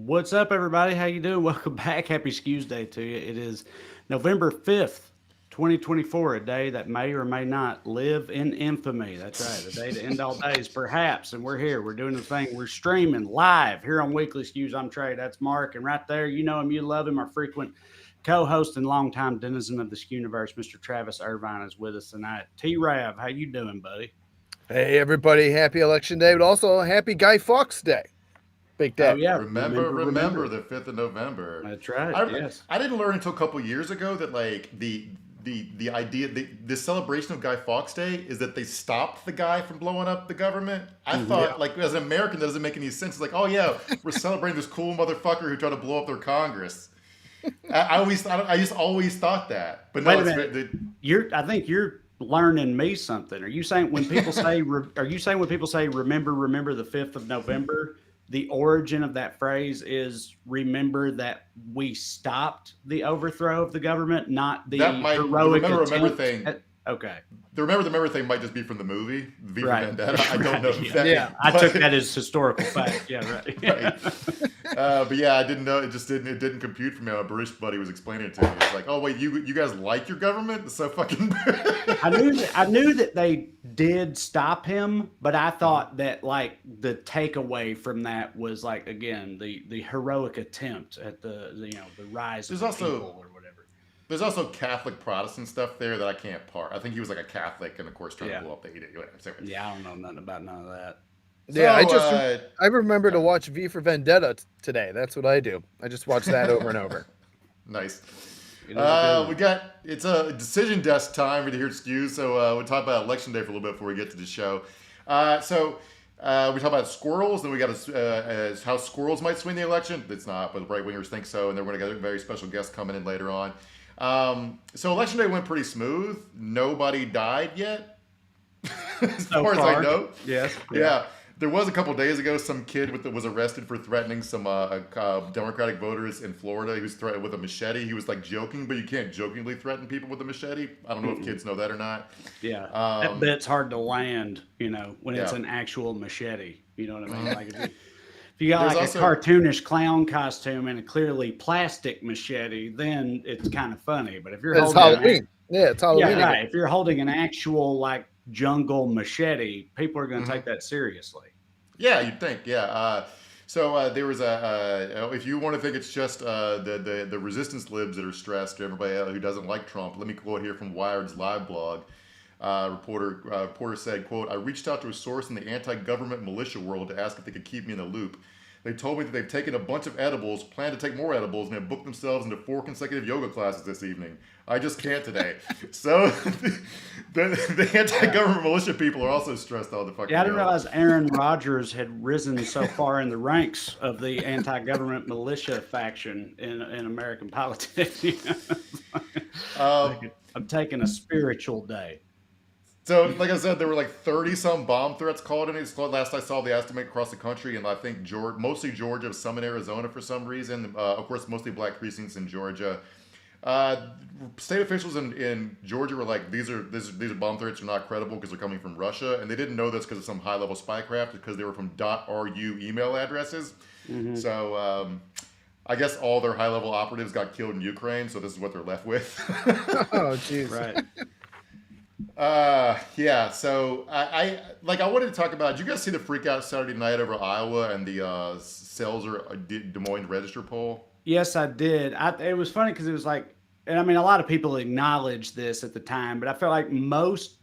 What's up, everybody? How you doing? Welcome back. Happy Skews Day to you. It is November 5th, 2024, a day that may or may not live in infamy. That's right, a day to end all days, perhaps. And we're here. We're doing the thing. We're streaming live here on Weekly Skews. I'm Trey. That's Mark. And right there, you know him, you love him, our frequent co-host and longtime denizen of the Skew universe, Mr. Travis Irvine, is with us tonight. T-Rav, how you doing, buddy? Hey, everybody, happy Election Day, but also happy Guy Fawkes Day. Big Oh, day. yeah. Remember the 5th of November. That's right. I, Yes. I didn't learn until a couple years ago that like the idea the celebration of Guy Fawkes Day is that they stopped the guy from blowing up the government. I thought like as an American that doesn't make any sense. It's like, oh yeah, we're celebrating this cool motherfucker who tried to blow up their Congress. I just always thought that. But no, Wait a minute. I think you're learning me something. Are you saying when people say remember the 5th of November, the origin of that phrase is remember that we stopped the overthrow of the government, not the that might heroic remember attempt thing. Okay. The remember thing might just be from the movie V for Right. Vendetta. I don't know. If Yeah. that, Yeah. I took that as historical fact. Yeah, right. Right. But yeah, I didn't know. It just didn't. It didn't compute for me. My British buddy was explaining it to me. It's like, oh wait, you guys like your government? It's so fucking. I knew that they did stop him, but I thought that like the takeaway from that was like again the heroic attempt at the rise of There's the also- people or whatever. There's also Catholic Protestant stuff there that I can't part. I think he was like a Catholic, and of course trying Yeah. to blow up the edict. Whatever. So, Yeah, I don't know nothing about none of that. Yeah, So, I remember to watch V for Vendetta today. That's what I do. I just watch that over and over. nice. You know, It's a decision desk time here at Skews, so we'll talk about election day for a little bit before we get to the show. We talk about squirrels, then we got how squirrels might swing the election. It's not, but the right wingers think so, and then we're going to get a very special guest coming in later on. So election day went pretty smooth. Nobody died yet, as So far as I know. Yes. Yeah. There was a couple days ago some kid was arrested for threatening some Democratic voters in Florida. He was threatened with a machete. He was like joking, but you can't jokingly threaten people with a machete. I don't know if kids know that or not. Yeah. That bit's hard to land, when it's Yeah. an actual machete. You know what I mean? Like if you got There's like also- a cartoonish clown costume and a clearly plastic machete, then it's kind of funny. But if you're It's holding Halloween. Yeah, it's Halloween. yeah, again. right. If you're holding an actual like jungle machete, people are going to take that seriously. Yeah, you'd think. Yeah. So there was if you want to think it's just the resistance libs that are stressed, or everybody who doesn't like Trump, let me quote here from Wired's live blog. Reporter said, quote, I reached out to a source in the anti-government militia world to ask if they could keep me in the loop. They told me that they've taken a bunch of edibles, plan to take more edibles, and have booked themselves into 4 consecutive yoga classes this evening. I just can't today. So the anti-government militia people are also stressed all the fucking Yeah, I didn't hell. realize Aaron Rodgers had risen so far in the ranks of the anti-government militia faction in American politics. I'm taking a spiritual day. So, like I said, there were like 30-some bomb threats called in. Last I saw the estimate across the country, and I think mostly Georgia, some in Arizona for some reason. Of course, mostly black precincts in Georgia. State officials in Georgia were like, these are bomb threats are not credible because they're coming from Russia, and they didn't know this because of some high-level spycraft, because they were from .ru email addresses. Mm-hmm. So, I guess all their high-level operatives got killed in Ukraine, so this is what they're left with. Oh, jeez. Right. Yeah. So I wanted to talk about. Did you guys see the freak out Saturday night over Iowa and the Selzer Des Moines Register poll? Yes, I did. It was funny because it was like, and I mean, a lot of people acknowledged this at the time, but I felt like most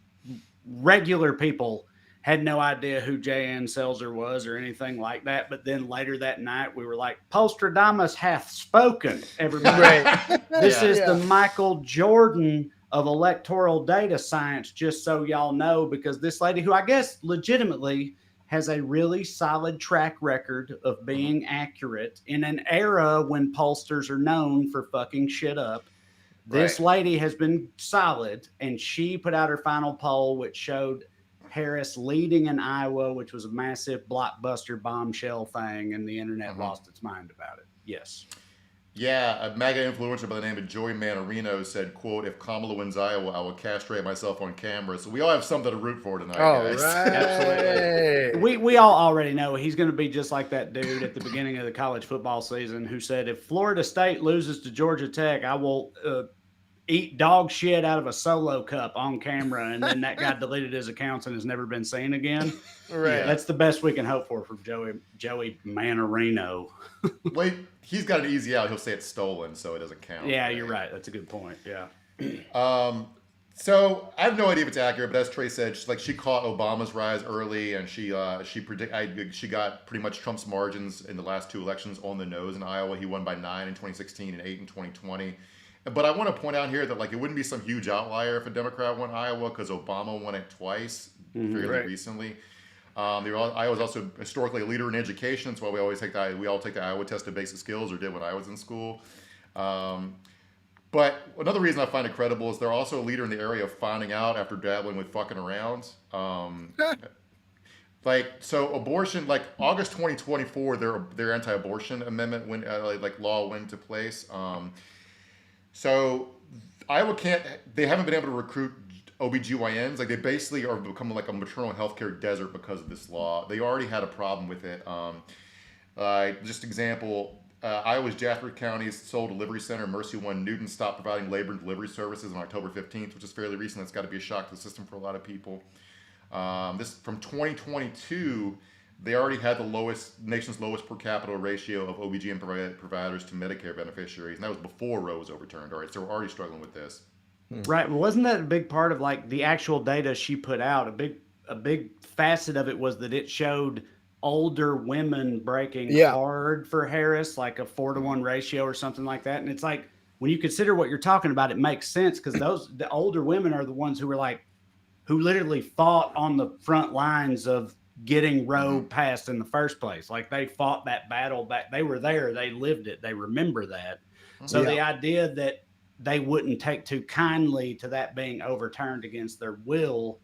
regular people had no idea who J.N. Selzer was or anything like that. But then later that night, we were like, Postradamus hath spoken, everybody. Right. This Yeah. is the Michael Jordan of electoral data science, just so y'all know, because this lady, who I guess legitimately has a really solid track record of being accurate in an era when pollsters are known for fucking shit up. This lady has been solid, and she put out her final poll, which showed Harris leading in Iowa, which was a massive blockbuster bombshell thing, and the internet lost its mind about it. Yes. Yeah, a MAGA influencer by the name of Joey Manorino said, "quote If Kamala wins Iowa, I will castrate myself on camera." So we all have something to root for tonight, All guys. Absolutely. right. We all already know he's going to be just like that dude at the beginning of the college football season who said, if Florida State loses to Georgia Tech, I will eat dog shit out of a Solo cup on camera. And then that guy deleted his accounts and has never been seen again. Right. That's the best we can hope for from Joey Manorino. Wait, he's got an easy out. He'll say it's stolen, so it doesn't count. Yeah, you're right. That's a good point. Yeah. So I have no idea if it's accurate, but as Trey said, she caught Obama's rise early, and she got pretty much Trump's margins in the last two elections on the nose in Iowa. He won by 9 in 2016 and 8 in 2020. But I want to point out here that it wouldn't be some huge outlier if a Democrat won Iowa because Obama won it twice fairly recently. Iowa's also historically a leader in education. That's why we all take the Iowa test of basic skills, or did when I was in school. But another reason I find it credible is they're also a leader in the area of finding out after dabbling with fucking around. So abortion, August 2024, their anti-abortion amendment law went into place. So Iowa they haven't been able to recruit OBGYNs. They basically are becoming like a maternal health care desert because of this law. They already had a problem with it. Just example, Iowa's Jasper County's sole delivery center, Mercy One Newton, stopped providing labor and delivery services on October 15th, which is fairly recent. That's got to be a shock to the system for a lot of people. This from 2022, they already had the nation's lowest per capita ratio of OBGYN providers to Medicare beneficiaries, and that was before Roe was overturned. All right, so we're already struggling with this. Right. Well, wasn't that a big part of the actual data she put out? A big facet of it was that it showed older women breaking hard for Harris, like a 4-to-1 ratio or something like that. And it's like, when you consider what you're talking about, it makes sense because the older women are the ones who literally fought on the front lines of getting Roe passed in the first place. Like, they fought that battle back. They were there. They lived it. They remember that. So the idea that they wouldn't take too kindly to that being overturned against their will,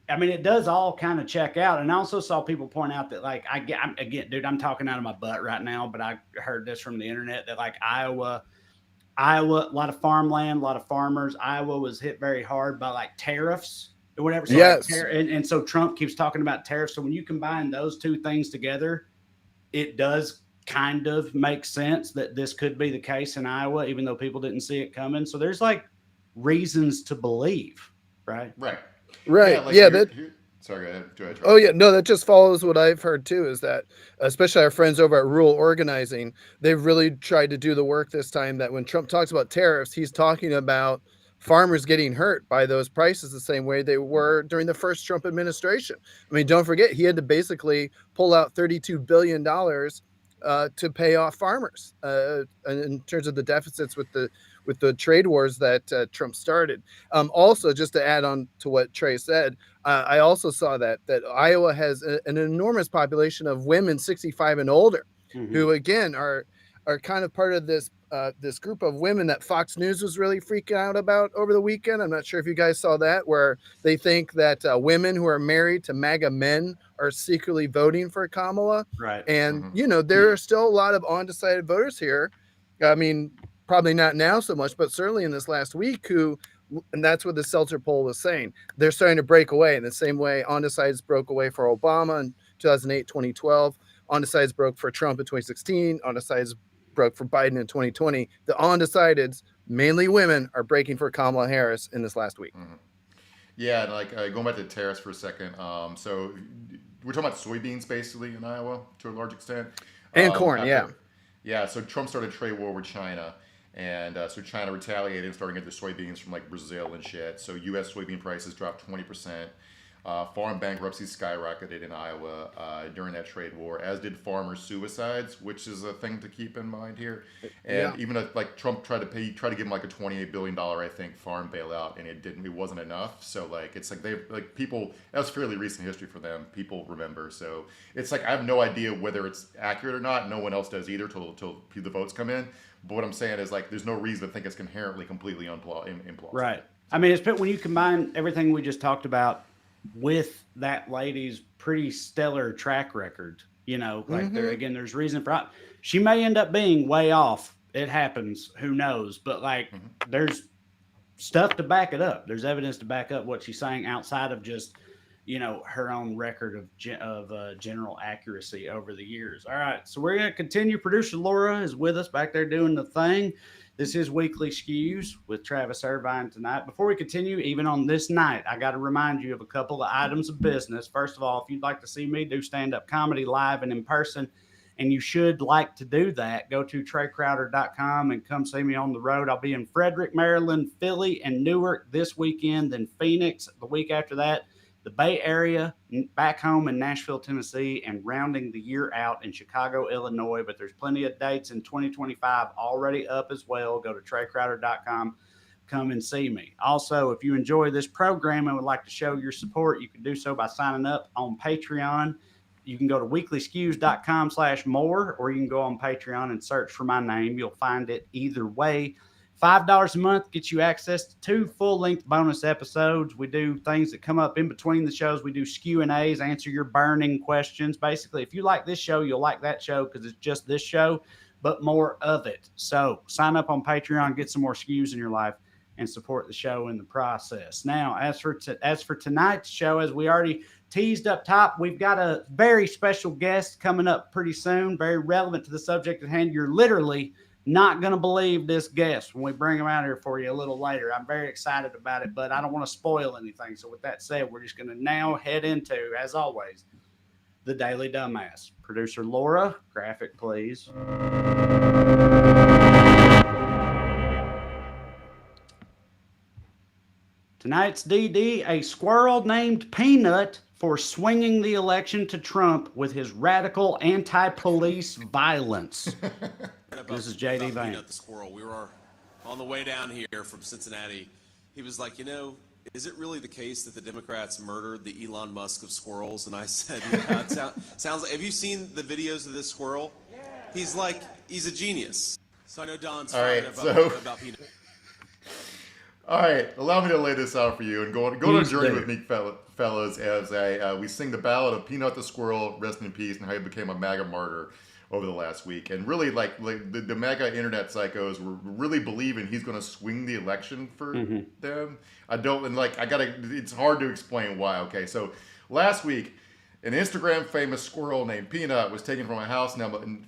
I mean, it does all kind of check out. And I also saw people point out that, I'm talking out of my butt right now, but I heard this from the internet that Iowa, a lot of farmland, a lot of farmers, Iowa was hit very hard by tariffs or whatever. So yes. And so Trump keeps talking about tariffs. So when you combine those two things together, it does kind of make sense that this could be the case in Iowa, even though people didn't see it coming. So there's reasons to believe, right? Right. Yeah. Sorry, go ahead. Oh yeah, no, that just follows what I've heard too, is that especially our friends over at Rural Organizing, they've really tried to do the work this time that when Trump talks about tariffs, he's talking about farmers getting hurt by those prices the same way they were during the first Trump administration. I mean, don't forget, he had to basically pull out $32 billion to pay off farmers in terms of the deficits with the trade wars that Trump started. Also, just to add on to what Trey said, I also saw that Iowa has an enormous population of women 65 and older, who again are kind of part of this group of women that Fox News was really freaking out about over the weekend. I'm not sure if you guys saw that, where they think that women who are married to MAGA men are secretly voting for Kamala. Right. And, there are still a lot of undecided voters here. I mean, probably not now so much, but certainly in this last week and that's what the Seltzer poll was saying. They're starting to break away in the same way undecideds broke away for Obama in 2008, 2012. Undecideds broke for Trump in 2016. Undecideds broke for Biden in 2020. The undecideds, mainly women, are breaking for Kamala Harris in this last week. Yeah, and going back to tariffs for a second. So we're talking about soybeans basically in Iowa to a large extent. And corn, Yeah, so Trump started a trade war with China. And so China retaliated and started getting their soybeans from Brazil and shit. So U.S. soybean prices dropped 20%. Farm bankruptcies skyrocketed in Iowa during that trade war, as did farmer suicides, which is a thing to keep in mind here. And even Trump tried to give him a $28 billion, I think, farm bailout, and it wasn't enough. So people, that was fairly recent history for them. People remember. So it's I have no idea whether it's accurate or not. No one else does either till the votes come in. But what I'm saying is there's no reason to think it's inherently completely implausible. Right. I mean, when you combine everything we just talked about with that lady's pretty stellar track record, again, there's reason for she may end up being way off it happens. Who knows? But like, Mhm. there's stuff to back it up. There's evidence to back up what she's saying outside of just, her own record of general accuracy over the years. All right, so we're gonna continue. Producer Laura is with us back there doing the thing. This is Weekly Skews with Travis Irvine tonight. Before we continue, even on this night, I got to remind you of a couple of items of business. First of all, if you'd like to see me do stand-up comedy live and in person, and you should like to do that, go to TreyCrowder.com and come see me on the road. I'll be in Frederick, Maryland, Philly, and Newark this weekend, then Phoenix the week after that, the Bay Area, back home in Nashville, Tennessee, and rounding the year out in Chicago, Illinois. But there's plenty of dates in 2025 already up as well. Go to TreyCrowder.com. Come and see me. Also, if you enjoy this program and would like to show your support, you can do so by signing up on Patreon. You can go to weeklyskews.com/more, or you can go on Patreon and search for my name. You'll find it either way. $5 a month gets you access to 2 full-length bonus episodes. We do things that come up in between the shows. We do Q&As, answer your burning questions. Basically, if you like this show, you'll like that show because it's just this show, but more of it. So sign up on Patreon, get some more Skews in your life, and support the show in the process. Now, as for tonight's show, as we already teased up top, we've got a very special guest coming up pretty soon, very relevant to the subject at hand. You're literally not going to believe this guest when we bring him out here for you a little later. I'm very excited about it, but I don't want to spoil anything. So with that said, we're just going to now head into, as always, the Daily Dumbass. Producer Laura, graphic, please. Tonight's DD, a squirrel named Peanut for swinging the election to Trump with his radical anti-police violence. This is JD Vane. Peanut the squirrel. We were on the way down here from Cincinnati. He was like, is it really the case that the Democrats murdered the Elon Musk of squirrels? And I said, yeah, it sounds like. Have you seen the videos of this squirrel? Yeah. He's a genius. So I know Don's fired about Peanut. All right, allow me to lay this out for you and go on a journey with me, fellas, as we sing the ballad of Peanut the Squirrel, rest in peace, and how he became a MAGA martyr over the last week. And really, like the MAGA internet psychos were really believing he's going to swing the election for them. It's hard to explain why. Okay, so last week, an Instagram famous squirrel named Peanut was taken from a house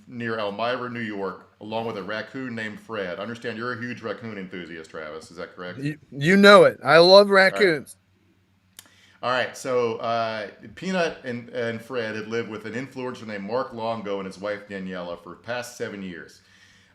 near Elmira, New York, along with a raccoon named Fred. I understand you're a huge raccoon enthusiast, Travis. Is that correct? You know it. I love raccoons. All right. So Peanut and Fred had lived with an influencer named Mark Longo and his wife Daniela for the past 7 years.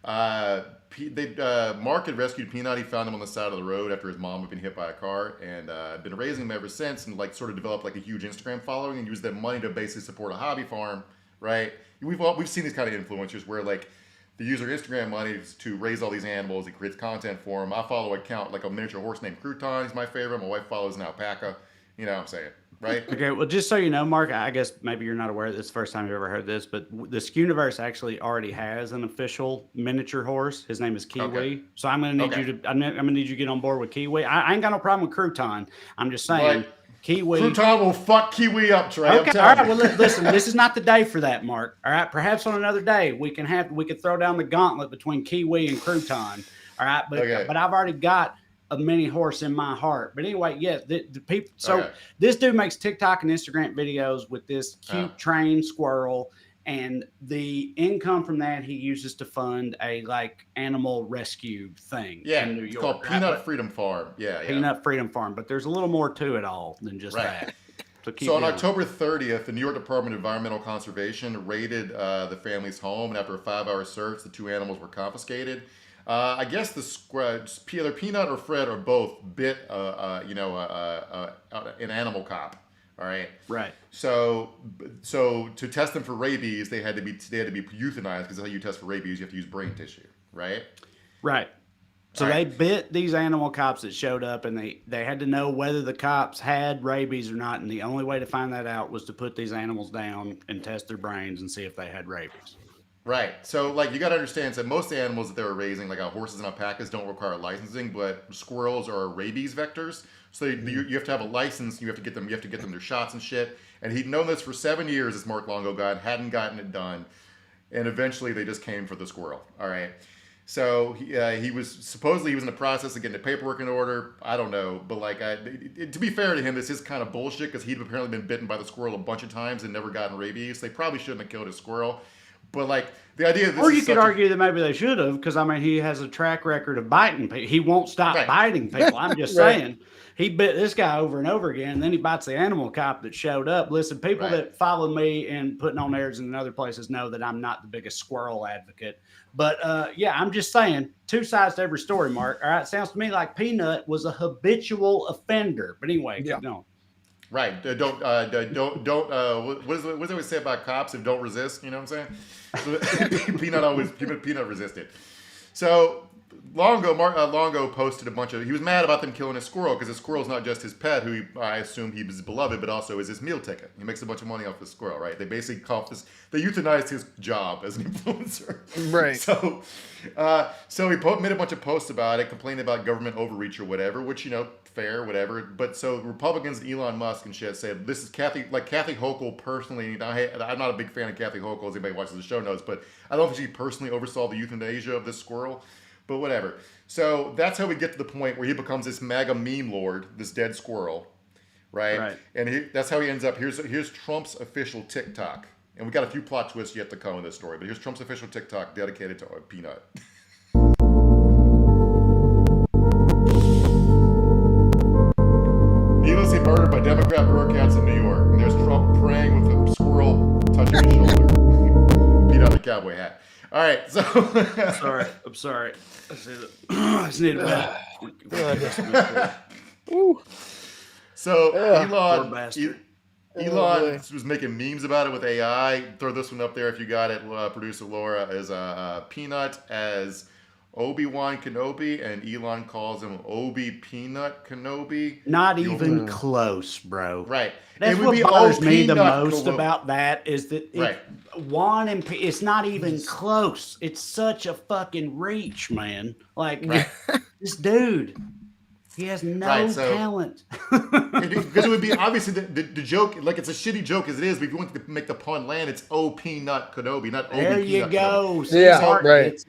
Mark had rescued Peanut. He found him on the side of the road after his mom had been hit by a car, and been raising him ever since, and sort of developed a huge Instagram following, and used that money to basically support a hobby farm. Right? We've seen these kind of influencers where they use their Instagram money to raise all these animals. He creates content for them. I follow an account a miniature horse named Crouton. He's my favorite. My wife follows an alpaca. You know what I'm saying, right? Okay, well, just so you know, Mark, I guess maybe you're not aware, this is the first time you've ever heard this, but the Skewniverse actually already has an official miniature horse. His name is Kiwi. Okay. So I'm going to need I'm going to need you to get on board with Kiwi. I ain't got no problem with Crouton. I'm just saying, Kiwi. Crouton will fuck Kiwi up, Trey. Okay, all right. Well, listen, this is not the day for that, Mark. All right, perhaps on another day we can throw down the gauntlet between Kiwi and Crouton. All right, but I've already got a mini horse in my heart. But anyway, yeah, the people. So this dude makes TikTok and Instagram videos with this cute trained squirrel, and the income from that he uses to fund a animal rescue thing. Yeah, in New York. It's called Peanut Freedom Farm. Yeah, Peanut Freedom Farm. But there's a little more to it all than just that. So on October 30th, the New York Department of Environmental Conservation raided the family's home, and after a 5-hour search, the 2 animals were confiscated. I guess either Peanut or Fred or both bit an animal cop. All right. Right. So to test them for rabies, they had to be euthanized, because that's how you test for rabies. You have to use brain tissue. Right. Right. So they bit these animal cops that showed up, and they had to know whether the cops had rabies or not. And the only way to find that out was to put these animals down and test their brains and see if they had rabies. Right. So, you got to understand that most animals that they were raising, horses and alpacas, don't require licensing, but squirrels are rabies vectors. So you have to have a license. You have to get them their shots and shit. And he'd known this for 7 years, this Mark Longo guy, hadn't gotten it done. And eventually they just came for the squirrel. All right. So he was supposedly he was in the process of getting the paperwork in order. I don't know, but like to be fair to him, this is kind of bullshit because he'd apparently been bitten by the squirrel a bunch of times and never gotten rabies. They probably shouldn't have killed his squirrel. But like the idea of this, or you could argue that maybe they should have, because I mean he has a track record of biting people. He won't stop biting people. I'm just saying. He bit this guy over and over again, and then he bites the animal cop that showed up. Listen, people that follow me and putting on airs and other places know that I'm not the biggest squirrel advocate. But yeah, I'm just saying, two sides to every story, Mark. All right, sounds to me like Peanut was a habitual offender. But anyway, keep going. Right. Don't. What does it always say about cops? If don't resist, you know what I'm saying? So, Peanut resisted. So Longo posted a bunch of. He was mad about them killing his squirrel because his squirrel's not just his pet, who I assume he was beloved, but also is his meal ticket. He makes a bunch of money off the squirrel, right? They basically they euthanized his job as an influencer, right? So he made a bunch of posts about it, complaining about government overreach or whatever, which fair, whatever. But so Republicans, Elon Musk and shit said this is Kathy Hochul personally. I'm not a big fan of Kathy Hochul, as anybody watches the show knows, but I don't think she personally oversaw the euthanasia of this squirrel. But whatever. So that's how we get to the point where he becomes this MAGA meme lord, this dead squirrel, right? And that's how he ends up. Here's Trump's official TikTok. And we got a few plot twists yet to come in this story. But here's Trump's official TikTok dedicated to Peanut. Needlessly murdered by Democrat Burkats in New York. And there's Trump praying with a squirrel touching his shoulder. Peanut in a cowboy hat. All right, so I'm sorry. I just need a bit. So Elon was making memes about it with AI. Throw this one up there if you got it. Producer Laura is Peanut as Obi-Wan Kenobi, and Elon calls him Obi Peanut Kenobi. Not even close, bro. Right. That's what bothers me the most about that is that Juan and it's not even close. It's such a fucking reach, man. Like this dude, he has no talent. Because it would be obviously the joke, like it's a shitty joke as it is, but if you want to make the pun land, it's O Peanut Kenobi, not Obi There you Peanut go. Kenobi. Yeah, right.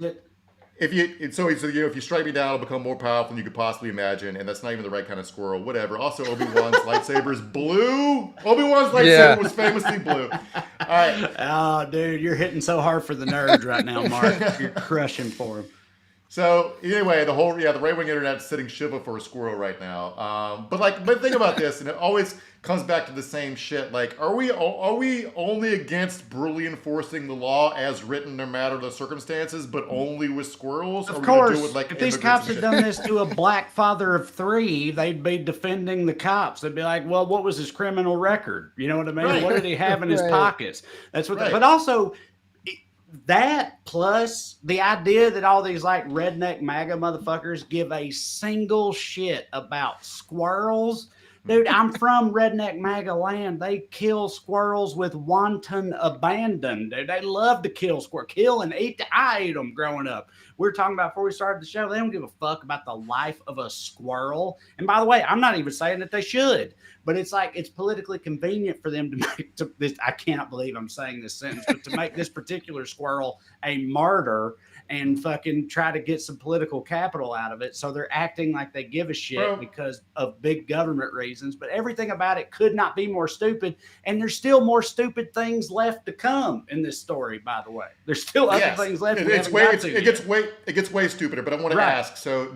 If you strike me down, I'll become more powerful than you could possibly imagine, and that's not even the right kind of squirrel. Whatever. Also, Obi-Wan's lightsaber is blue. Obi-Wan's lightsaber was famously blue. All right. Oh, dude, you're hitting so hard for the nerds right now, Mark. You're crushing for them. So anyway, the right-wing internet's sitting shiva for a squirrel right now. But think about this, and it always comes back to the same shit. Like, are we only against brutally enforcing the law as written, no matter the circumstances, but only with squirrels? Of course, if these cops had done this to a black father of 3, they'd be defending the cops. They'd be like, "Well, what was his criminal record? You know what I mean? What did he have in his pockets?" That's what. But also. That plus the idea that all these like redneck MAGA motherfuckers give a single shit about squirrels. Dude, I'm from redneck MAGA land. They kill squirrels with wanton abandon. Dude, they love to kill squirrels. Kill and eat. I ate them growing up. We were talking about before we started the show. They don't give a fuck about the life of a squirrel. And by the way, I'm not even saying that they should. But it's like it's politically convenient for them to make this. I cannot believe I'm saying this sentence, but to make this particular squirrel a martyr and fucking try to get some political capital out of it. So they're acting like they give a shit because of big government reasons. But everything about it could not be more stupid. And there's still more stupid things left to come in this story, by the way. There's still other things left. It gets way stupider. But I want to ask. So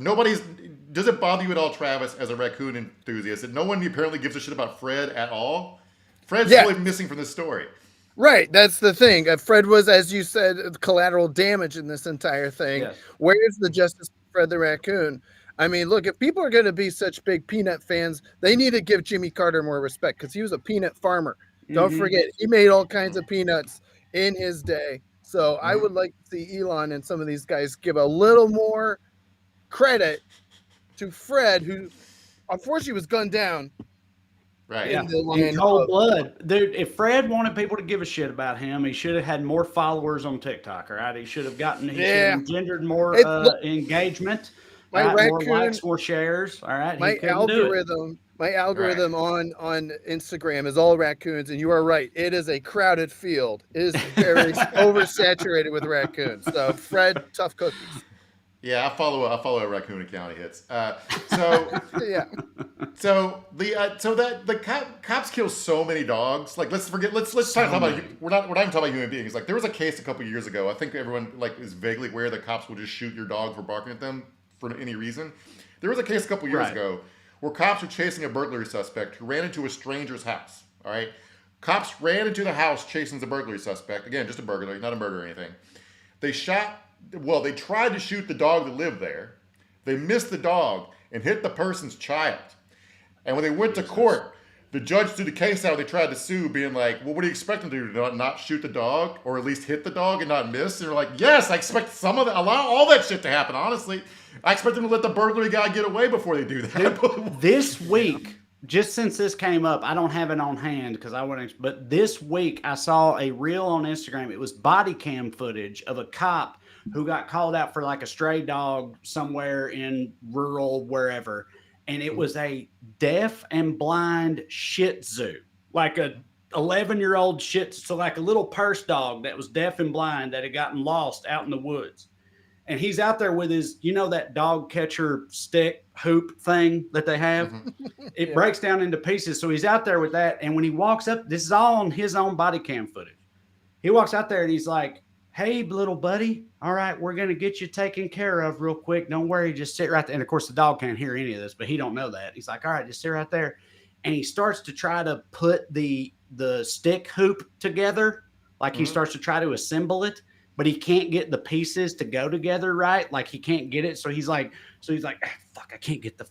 does it bother you at all, Travis, as a raccoon enthusiast, that no one apparently gives a shit about Fred at all? Fred's really missing from this story. Right, that's the thing. Fred was, as you said, collateral damage in this entire thing. Yes. Where's the justice for Fred the raccoon? I mean, look, if people are going to be such big peanut fans, they need to give Jimmy Carter more respect because he was a peanut farmer. Don't forget, he made all kinds of peanuts in his day. So I would like to see Elon and some of these guys give a little more credit to Fred, who unfortunately was gunned down. Right. In cold blood. Dude, if Fred wanted people to give a shit about him, he should have had more followers on TikTok, all right? He should have engendered more engagement, more likes, more shares, all right? My algorithm on Instagram is all raccoons, and you are right. It is a crowded field. It is very oversaturated with raccoons. So, Fred, tough cookies. Yeah, I follow a raccoon account he hits. So Yeah. so the cops kill so many dogs. Like let's talk about many. we're not even talking about human beings. Like there was a case a couple years ago. I think everyone like is vaguely aware that cops will just shoot your dog for barking at them for any reason. There was a case a couple years Right. ago where cops were chasing a burglary suspect who ran into a stranger's house. All right, cops ran into the house chasing the burglary suspect. Again, just a burglary, not a murder or anything. They tried to shoot the dog that lived there. They missed the dog and hit the person's child. And when they went to court, the judge threw the case out. They tried to sue, being like, well, what do you expect them to do? Not shoot the dog or at least hit the dog and not miss? And they're like, yes, I expect all that shit to happen, honestly. I expect them to let the burglary guy get away before they do that. This week, just since this came up, I don't have it on hand because I wouldn't. But this week, I saw a reel on Instagram. It was body cam footage of a cop who got called out for like a stray dog somewhere in rural wherever, and it was a deaf and blind Shih Tzu, like a 11-year-old Shih Tzu, so like a little purse dog that was deaf and blind that had gotten lost out in the woods. And he's out there with his, that dog catcher stick hoop thing that they have. It breaks down into pieces. So he's out there with that. And when he walks up, this is all on his own body cam footage. He walks out there and he's like, hey, little buddy. All right, we're going to get you taken care of real quick. Don't worry. Just sit right there. And of course, the dog can't hear any of this, but he don't know that. He's like, all right, just sit right there. And he starts to try to put the stick hoop together. Like he starts to try to assemble it. But he can't get the pieces to go together right. Like he can't get it. So he's like, fuck, I can't get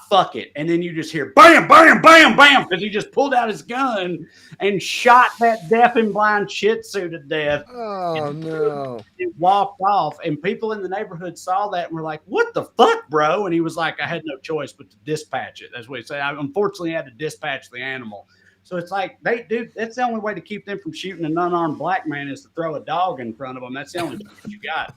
fuck it. And then you just hear bam, bam, bam, bam. Because he just pulled out his gun and shot that deaf and blind Shih Tzu to death. Oh, no. It walked off. And people in the neighborhood saw that and were like, what the fuck, bro? And he was like, I had no choice but to dispatch it. That's what he said. I unfortunately had to dispatch the animal. So it's like, that's the only way to keep them from shooting an unarmed black man is to throw a dog in front of them. That's the only thing you got.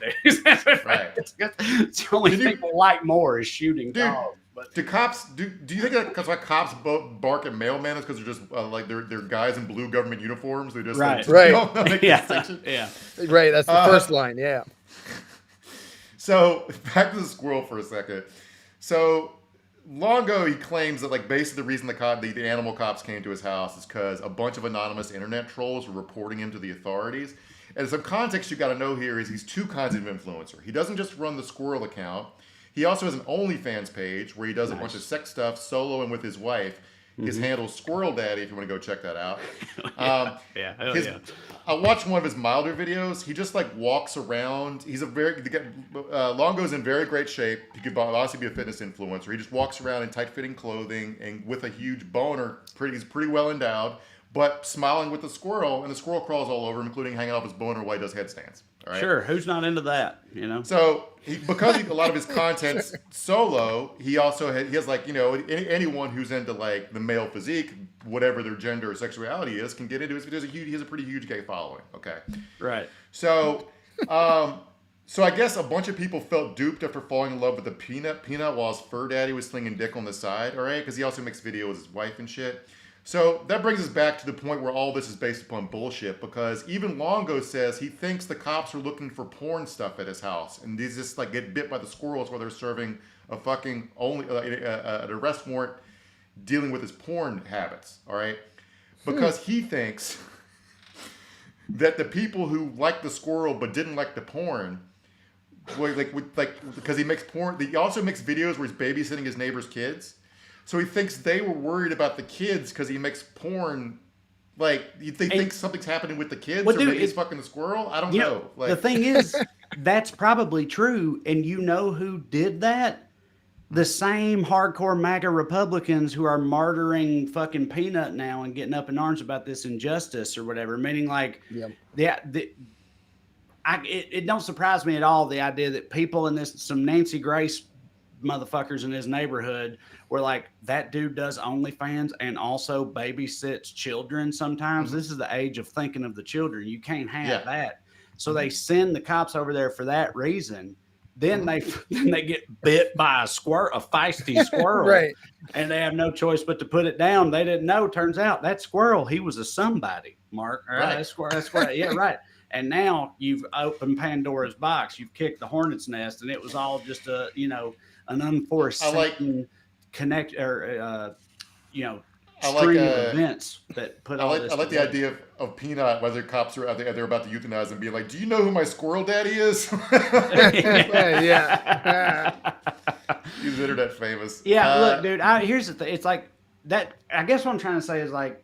Right. It's the only thing they like more is shooting dogs. But do cops do you think that because cops bark at mailmen is because they're just like they're guys in blue government uniforms? They're just right. Don't make Yeah. yeah. Right. That's the first line. Yeah. So back to the squirrel for a second. So long ago, he claims that like basically the reason the animal cops came to his house is because a bunch of anonymous internet trolls were reporting him to the authorities. And some context you got to know here is he's two kinds of influencer. He doesn't just run the squirrel account. He also has an OnlyFans page where he does a bunch of sex stuff solo and with his wife. His handle's Squirrel Daddy if you want to go check that out. I watched one of his milder videos. He just like walks around. Longo's in very great shape. He could obviously be a fitness influencer. He just walks around in tight-fitting clothing and with a huge boner. He's pretty well endowed, but smiling with the squirrel, and the squirrel crawls all over him, including hanging off his boner while he does headstands. All right? Sure, who's not into that? So because a lot of his content's solo, he has like anyone who's into like the male physique, whatever their gender or sexuality is, can get into his videos. He has a pretty huge gay following. Okay, Right. So, so I guess a bunch of people felt duped after falling in love with the Peanut while his fur daddy was slinging dick on the side. All right, because he also makes videos with his wife and shit. So that brings us back to the point where all this is based upon bullshit, because even Longo says he thinks the cops are looking for porn stuff at his house, and these just like get bit by the squirrels while they're serving a fucking an arrest warrant dealing with his porn habits. All right, because he thinks that the people who like the squirrel but didn't like the porn, because he makes porn, he also makes videos where he's babysitting his neighbor's kids. So he thinks they were worried about the kids because he makes porn. Like, they think something's happening with the kids, or maybe he's fucking the squirrel? I don't know. Like, the thing is, that's probably true. And you know who did that? The same hardcore MAGA Republicans who are martyring fucking Peanut now and getting up in arms about this injustice or whatever. Meaning, like, it don't surprise me at all, the idea that people in some Nancy Grace motherfuckers in his neighborhood were like, that dude does OnlyFans and also babysits children sometimes. This is the age of thinking of the children. You can't have that. So they send the cops over there for that reason. Then they get bit by a feisty squirrel. Right. And they have no choice but to put it down. They didn't know. Turns out that squirrel, he was a somebody, Mark. All right. That's squirrel. Yeah, right. And now you've opened Pandora's box. You've kicked the hornet's nest, and it was all just an I like unforeseen connect or I like string of events that put all this I like the together. idea of Peanut, whether cops are out there, they're about to euthanize him, being like, "Do you know who my squirrel daddy is?" Yeah. He's internet famous. Yeah, look, dude. Here's the thing. It's like that. I guess what I'm trying to say is like,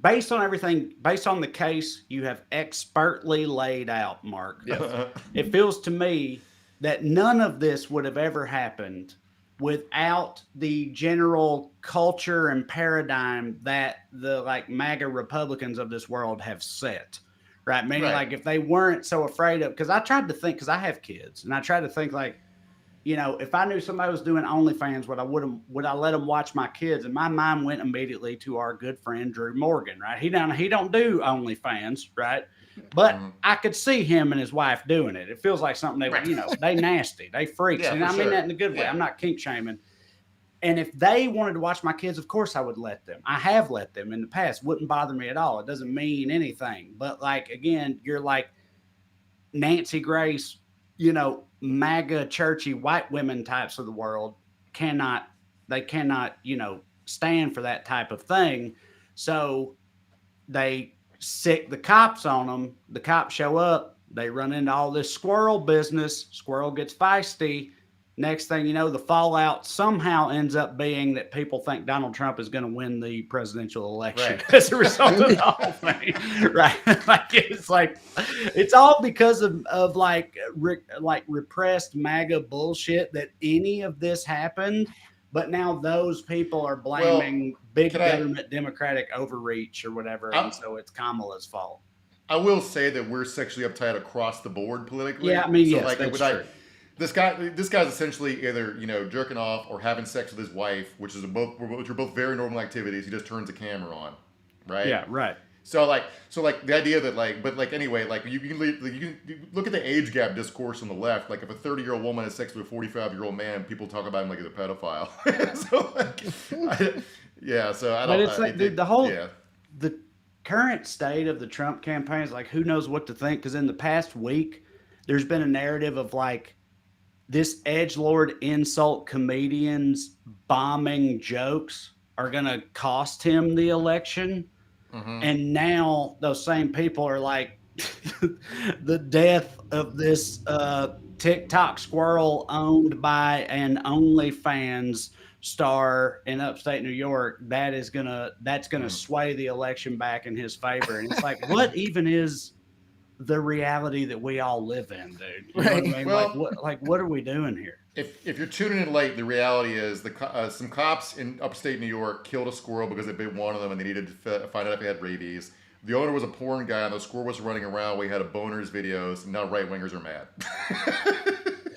based on everything, based on the case you have expertly laid out, Mark. Yes. It feels to me that none of this would have ever happened without the general culture and paradigm that the like MAGA Republicans of this world have set. Right. Meaning Right. like if they weren't so afraid of, because I tried to think, because I have kids, and I tried to think like, if I knew somebody was doing OnlyFans, would I let them watch my kids? And my mind went immediately to our good friend Drew Morgan, right? He don't do OnlyFans, right? But I could see him and his wife doing it. It feels like something they nasty, they freaks, Yeah, and for I mean sure. that in a good way. Yeah. I'm not kink shaming. And if they wanted to watch my kids, of course I would let them. I have let them in the past. Wouldn't bother me at all. It doesn't mean anything. But like again, you're like Nancy Grace, MAGA churchy white women types of the world cannot stand for that type of thing. So they sick the cops on them. The cops show up. They run into all this squirrel business. Squirrel gets feisty. Next thing you know, the fallout somehow ends up being that people think Donald Trump is going to win the presidential election Right. as a result of the whole thing, right? It's all because of repressed MAGA bullshit that any of this happened. But now those people are blaming big government Democratic overreach or whatever, and so it's Kamala's fault. I will say that we're sexually uptight across the board politically. Yeah, I mean, so yes, like, that's when true. this guy's essentially either jerking off or having sex with his wife, which are both very normal activities. He just turns the camera on, right? Yeah, right. So the idea that anyway, you can look at the age gap discourse on the left. Like if a 30-year-old woman has sex with a 45-year-old man, people talk about him like he's a pedophile. So I don't. But it's like, dude, the current state of the Trump campaign is like, who knows what to think? Because in the past week, there's been a narrative of like this edgelord insult comedians bombing jokes are going to cost him the election. And now those same people are like, the death of this TikTok squirrel owned by an OnlyFans star in upstate New York, that's gonna sway the election back in his favor. And it's like, what even is the reality that we all live in, dude? You know what I mean? Well, what are we doing here? If you're tuning in late, the reality is some cops in upstate New York killed a squirrel because they bit one of them and they needed to find out if it had rabies. The owner was a porn guy and the squirrel was running around. We had a boner's videos, and now right wingers are mad.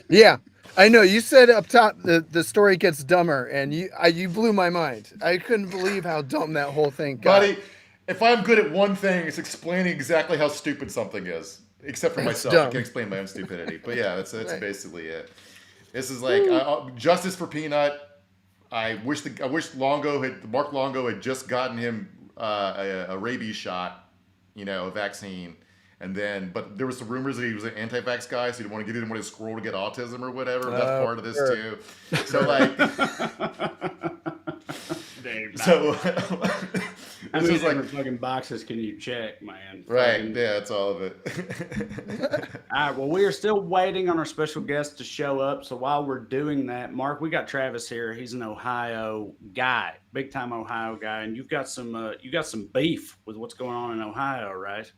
Yeah, I know. You said up top the story gets dumber, and you blew my mind. I couldn't believe how dumb that whole thing got. Buddy, if I'm good at one thing, it's explaining exactly how stupid something is. Except for myself, I dumb. can't explain my own stupidity. But yeah, that's Right. basically it. This is like justice for Peanut. I wish Mark Longo had just gotten him a rabies shot, a vaccine, but there was some rumors that he was an anti-vax guy, so he didn't want his squirrel to get autism or whatever. That's part of this too. So like, Dude, so how this many is like different fucking boxes can you check, man? right, Fucking- yeah, that's all of it. All right, well, we are still waiting on our special guest to show up. So while we're doing that, Mark, we got Travis here. He's an Ohio guy, big time Ohio guy, and you've got some beef with what's going on in Ohio, right?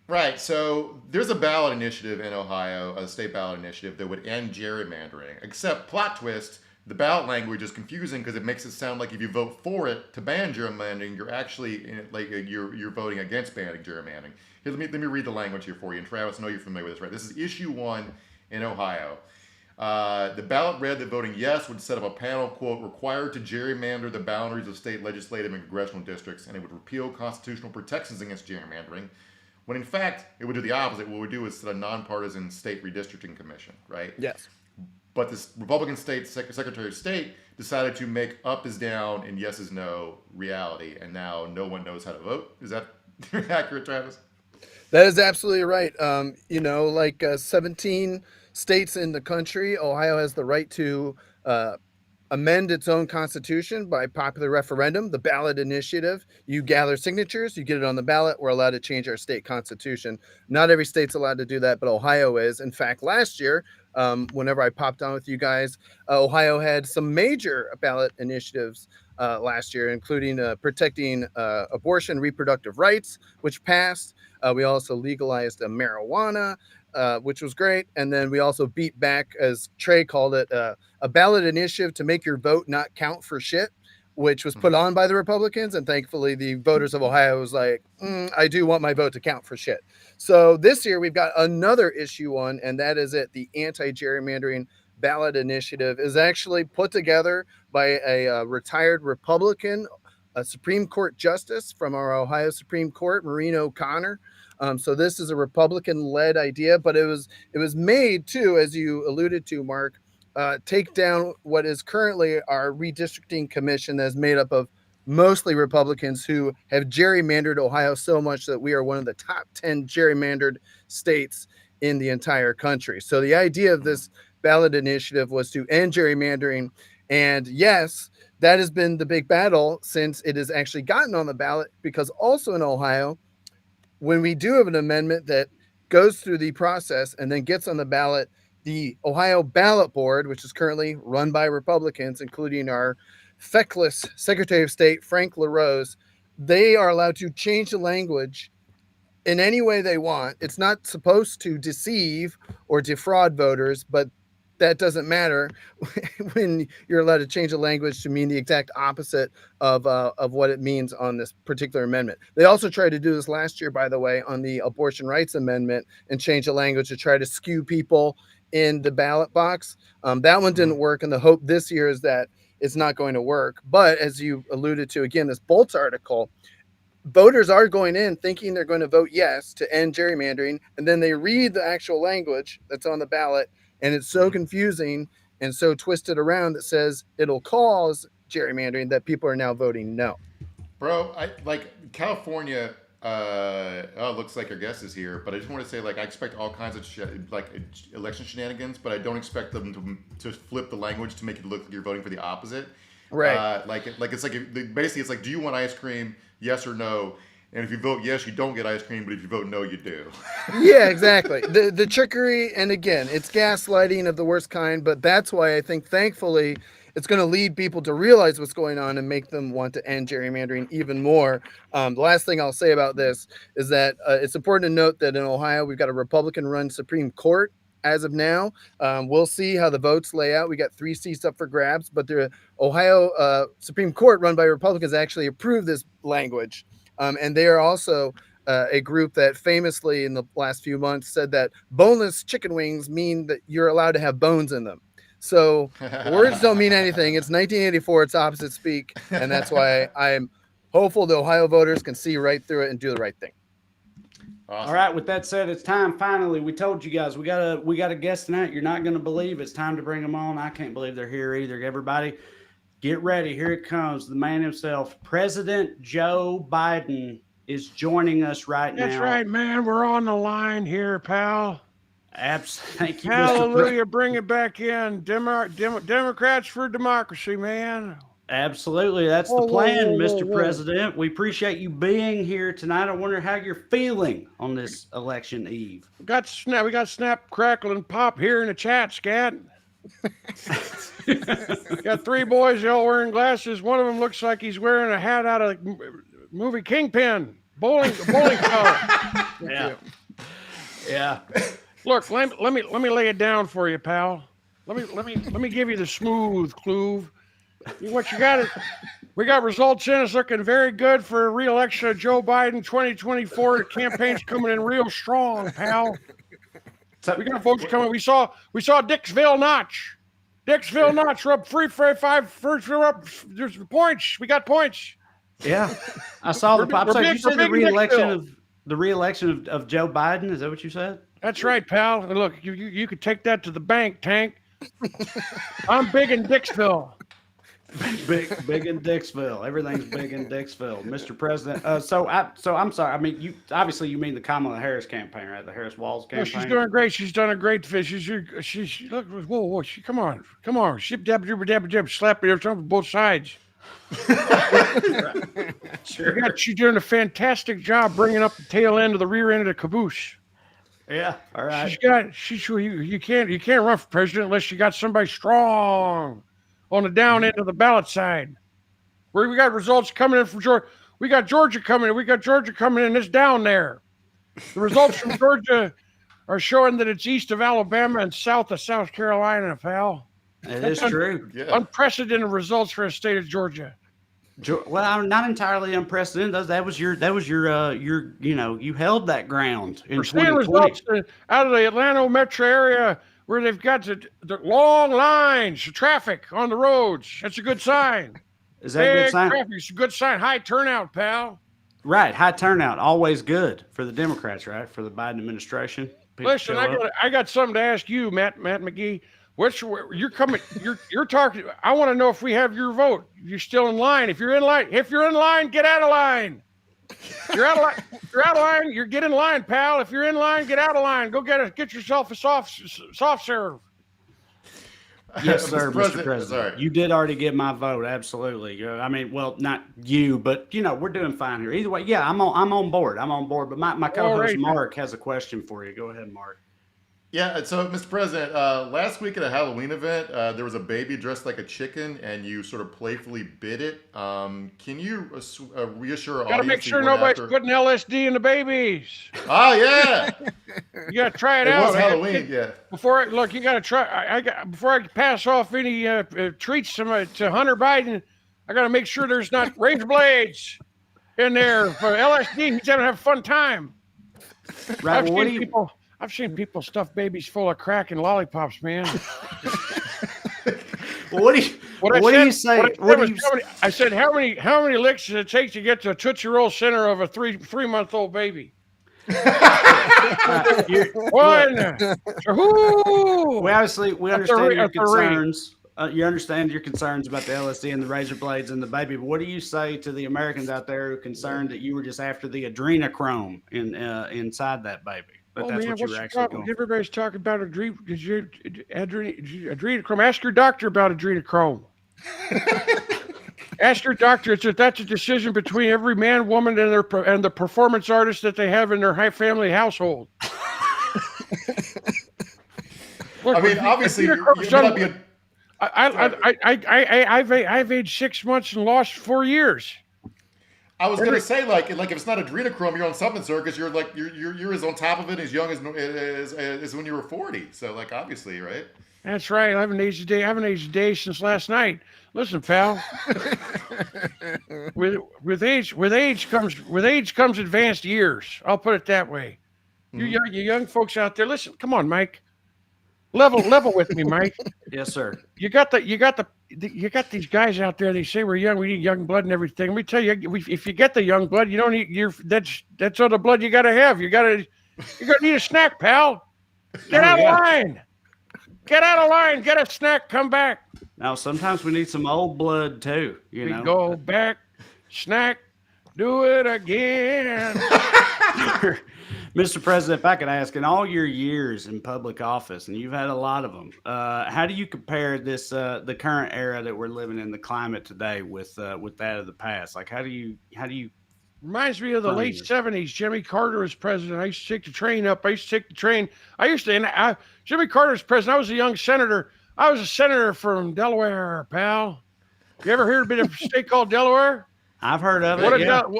Right. So there's a ballot initiative in Ohio, a state ballot initiative that would end gerrymandering. Except plot twist, the ballot language is confusing because it makes it sound like if you vote for it to ban gerrymandering, you're actually you're voting against banning gerrymandering. Here, let me read the language here for you. And Travis, I know you're familiar with this, right? This is issue 1 in Ohio. The ballot read that voting yes would set up a panel, quote, required to gerrymander the boundaries of state legislative and congressional districts, and it would repeal constitutional protections against gerrymandering. When in fact, it would do the opposite. What it would do is set a nonpartisan state redistricting commission, right? Yes. But this Republican state Secretary of State decided to make up is down and yes is no reality, and now no one knows how to vote. Is that accurate, Travis? That is absolutely right. Like 17 states in the country, Ohio has the right to amend its own constitution by popular referendum, the ballot initiative. You gather signatures, you get it on the ballot. We're allowed to change our state constitution. Not every state's allowed to do that, but Ohio is. In fact, last year, whenever I popped on with you guys, Ohio had some major ballot initiatives last year, including protecting abortion, reproductive rights, which passed. We also legalized marijuana, which was great. And then we also beat back, as Trey called it, a ballot initiative to make your vote not count for shit, which was put on by the Republicans. And thankfully, the voters of Ohio was like, I do want my vote to count for shit. So this year, we've got another issue on, and that is it. The anti-gerrymandering ballot initiative is actually put together by a retired Republican, a Supreme Court justice from our Ohio Supreme Court, Maureen O'Connor. So this is a Republican-led idea, but it was made too, as you alluded to, Mark, take down what is currently our redistricting commission that is made up of mostly Republicans who have gerrymandered Ohio so much that we are one of the top 10 gerrymandered states in the entire country. So the idea of this ballot initiative was to end gerrymandering. And yes, that has been the big battle since it has actually gotten on the ballot, because also in Ohio, when we do have an amendment that goes through the process and then gets on the ballot, the Ohio Ballot Board, which is currently run by Republicans, including our feckless Secretary of State, Frank LaRose, they are allowed to change the language in any way they want. It's not supposed to deceive or defraud voters, but that doesn't matter when you're allowed to change the language to mean the exact opposite of what it means on this particular amendment. They also tried to do this last year, by the way, on the abortion rights amendment, and change the language to try to skew people in the ballot box. That one didn't work, and the hope this year is that it's not going to work. But as you alluded to, again, this Bolts article, voters are going in thinking they're going to vote yes to end gerrymandering, and then they read the actual language that's on the ballot, and it's so confusing and so twisted around that says it'll cause gerrymandering that people are now voting no. Bro, I like California. Looks like our guest is here, but I just want to say, like, I expect all kinds of election shenanigans, but I don't expect them to flip the language to make it look like you're voting for the opposite. Right. Basically, it's like, do you want ice cream? Yes or no. And if you vote yes, you don't get ice cream, but if you vote no, you do. Yeah, exactly. The trickery, and again, it's gaslighting of the worst kind, but that's why I think, thankfully, it's going to lead people to realize what's going on and make them want to end gerrymandering even more. The last thing I'll say about this is that it's important to note that in Ohio, we've got a Republican-run Supreme Court as of now. We'll see how the votes lay out. We got 3 seats up for grabs, but the Ohio Supreme Court, run by Republicans, actually approved this language. And they are also a group that famously in the last few months said that boneless chicken wings mean that you're allowed to have bones in them. So words don't mean anything. It's 1984. It's opposite speak. And that's why I'm hopeful the Ohio voters can see right through it and do the right thing. Awesome. All right. With that said, it's time. Finally, we told you guys we got a guest tonight. You're not going to believe it's time to bring them on. I can't believe they're here either. Everybody, get ready. Here it comes. The man himself, President Joe Biden, is joining us right now. That's right, man. We're on the line here, pal. Thank you, Hallelujah. Bring it back in. Democrats for democracy, man. Absolutely. That's the plan, Mr. President. We appreciate you being here tonight. I wonder how you're feeling on this election eve. We got snap, crackle, and pop here in the chat, Scat. Got 3 boys, all wearing glasses. One of them looks like he's wearing a hat out of movie Kingpin. Bowling color. Yeah. Yeah. Look, let me lay it down for you, pal. Let me give you the smooth clue. What you got is we got results in. It's looking very good for a re-election of Joe Biden 2024. The campaign's coming in real strong, pal. So we got votes coming. We saw Dixville Notch. We're up 3-5. We're up. There's points. We got points. Yeah, I saw the pop. So you said the re-election Dixville. of Joe Biden. Is that what you said? That's right, pal. And look, you could take that to the bank, Tank. I'm big in Dixville. Big in Dixville. Everything's big in Dixville, Mr. President. So I'm sorry. I mean, you mean the Kamala Harris campaign, right? The Harris Walls No, campaign. she's doing great. She's done a great fish. She's look. Whoa. Come on. Ship dab slap me on both sides. Sure. She's doing a fantastic job bringing up the tail end of the rear end of the caboose. Yeah. All right. You can't run for president unless you got somebody strong on the down end of the ballot side. Where we got results coming in from Georgia. We got Georgia coming in. It's down there. The results from Georgia are showing that it's east of Alabama and south of South Carolina, pal. It is true. Yeah. Unprecedented results for a state of Georgia. Well, I'm not entirely unprecedented. That was your you held that ground in We're seeing 2020. results out of the Atlanta metro area where they've got the long lines of traffic on the roads. That's a good sign. Is that a good Big sign? traffic. It's a good sign. High turnout, pal. Right. High turnout. Always good for the Democrats, right? For the Biden administration. People Listen, show up. I got something to ask you, Matt McGee. You're coming? You're talking. I want to know if we have your vote. You're still in line. If you're in line, get out of line. You're out of line. You're get in line, pal. If you're in line, get out of line. Go get yourself a soft serve. Yes, sir, Mr. President. President. Sorry. You did already get my vote. Absolutely. I mean, well, not you, but we're doing fine here. Either way, yeah, I'm on board. But my co-host right. Mark has a question for you. Go ahead, Mark. Yeah, so Mr. President, last week at a Halloween event, there was a baby dressed like a chicken, and you sort of playfully bit it. Can you reassure our Got to audience? make that you sure weren't nobody's after- putting LSD in the babies. Ah, yeah, You got to try it it out. was Halloween. Yeah. Before you got to try. Before I pass off any treats to Hunter Biden, I got to make sure there's not razor blades in there for LSD. He's gonna have a fun time. Right. Well, I've seen people stuff babies full of crack and lollipops, man. what do you say? I said, how many licks does it take to get to a Tootsie Roll center of a three-month-old baby? One. We understand your That's a ring. concerns. You understand your concerns about the LSD and the razor blades and the baby. But what do you say to the Americans out there who are concerned that you were just after the adrenochrome inside that baby? But that's what you were actually going for. Everybody's talking about adrenochrome. Ask your doctor about adrenochrome. Ask your doctor. That's a decision between every man, woman, and the performance artist that they have in their high family household. Look, I mean, obviously, you may not be a. I've aged 6 months and lost 4 years. I was gonna say like if it's not adrenochrome, you're on something, sir, because you're as on top of it as young as when you were 40. So like obviously, right? That's right. I haven't aged a day. I haven't aged a day since last night. Listen, pal. with age comes advanced years. I'll put it that way. You young folks out there, listen. Come on, Mike. Level with me, Mike. Yes, sir. You got these guys out there. They say we're young. We need young blood and everything. Let me tell you, if you get the young blood, you don't need that's all the blood you got to have. You're gonna need a snack, pal. Get out of line. Get out of line. Get a snack. Come back. Now, sometimes we need some old blood too. You know. Go back. Snack. Do it again. Mr. President, if I could ask, in all your years in public office, and you've had a lot of them, how do you compare the current era that we're living in, the climate today, with that of the past? Like, how do you? Reminds me of the late 70s. Jimmy Carter was president. I used to take the train up. Jimmy Carter was president. I was a young senator. I was a senator from Delaware, pal. You ever heard of a state called Delaware? I've heard of it.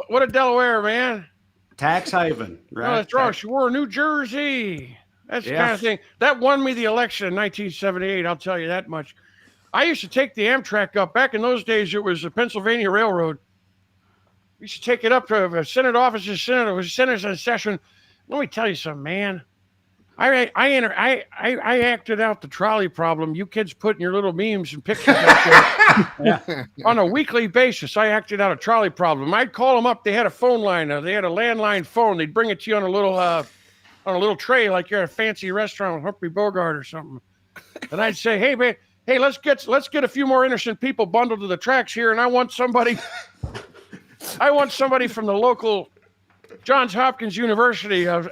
What a Delaware, man. Tax haven, right? No, that's wrong. She wore New Jersey. That's the kind of thing. That won me the election in 1978, I'll tell you that much. I used to take the Amtrak up. Back in those days, it was the Pennsylvania Railroad. We used to take it up to a Senate office. It was Senators in session. Let me tell you something, man. I acted out the trolley problem. You kids putting your little memes and pictures out there. On a weekly basis, I acted out a trolley problem. I'd call them up. They had a phone line. They had a landline phone. They'd bring it to you on a little tray, like you're at a fancy restaurant with Humphrey Bogart or something. And I'd say, hey hey, let's get a few more innocent people bundled to the tracks here, and I want somebody from the local Johns Hopkins University of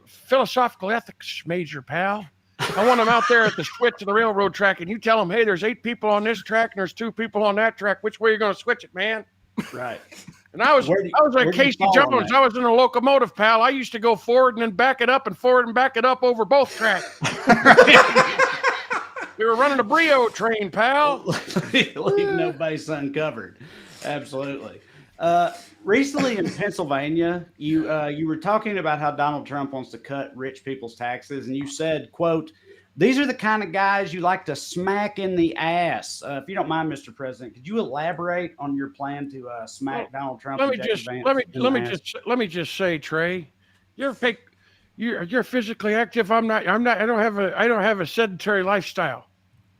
philosophical ethics major, pal. I want them out there at the switch of the railroad track, and you tell them, hey, there's 8 people on this track and there's 2 people on that track. Which way are you going to switch it, man? Right. And I was like Casey Jones. I was in a locomotive, pal. I used to go forward and then back it up and forward and back it up over both tracks. We were running a Brio train, pal. Leave no base uncovered. Absolutely. Recently in Pennsylvania, you were talking about how Donald Trump wants to cut rich people's taxes, and you said, quote, these are the kind of guys you like to smack in the ass. If you don't mind, Mr. President, could you elaborate on your plan to smack Donald Trump? Let me just say, Trey, you're physically active. I'm not. I don't have a sedentary lifestyle.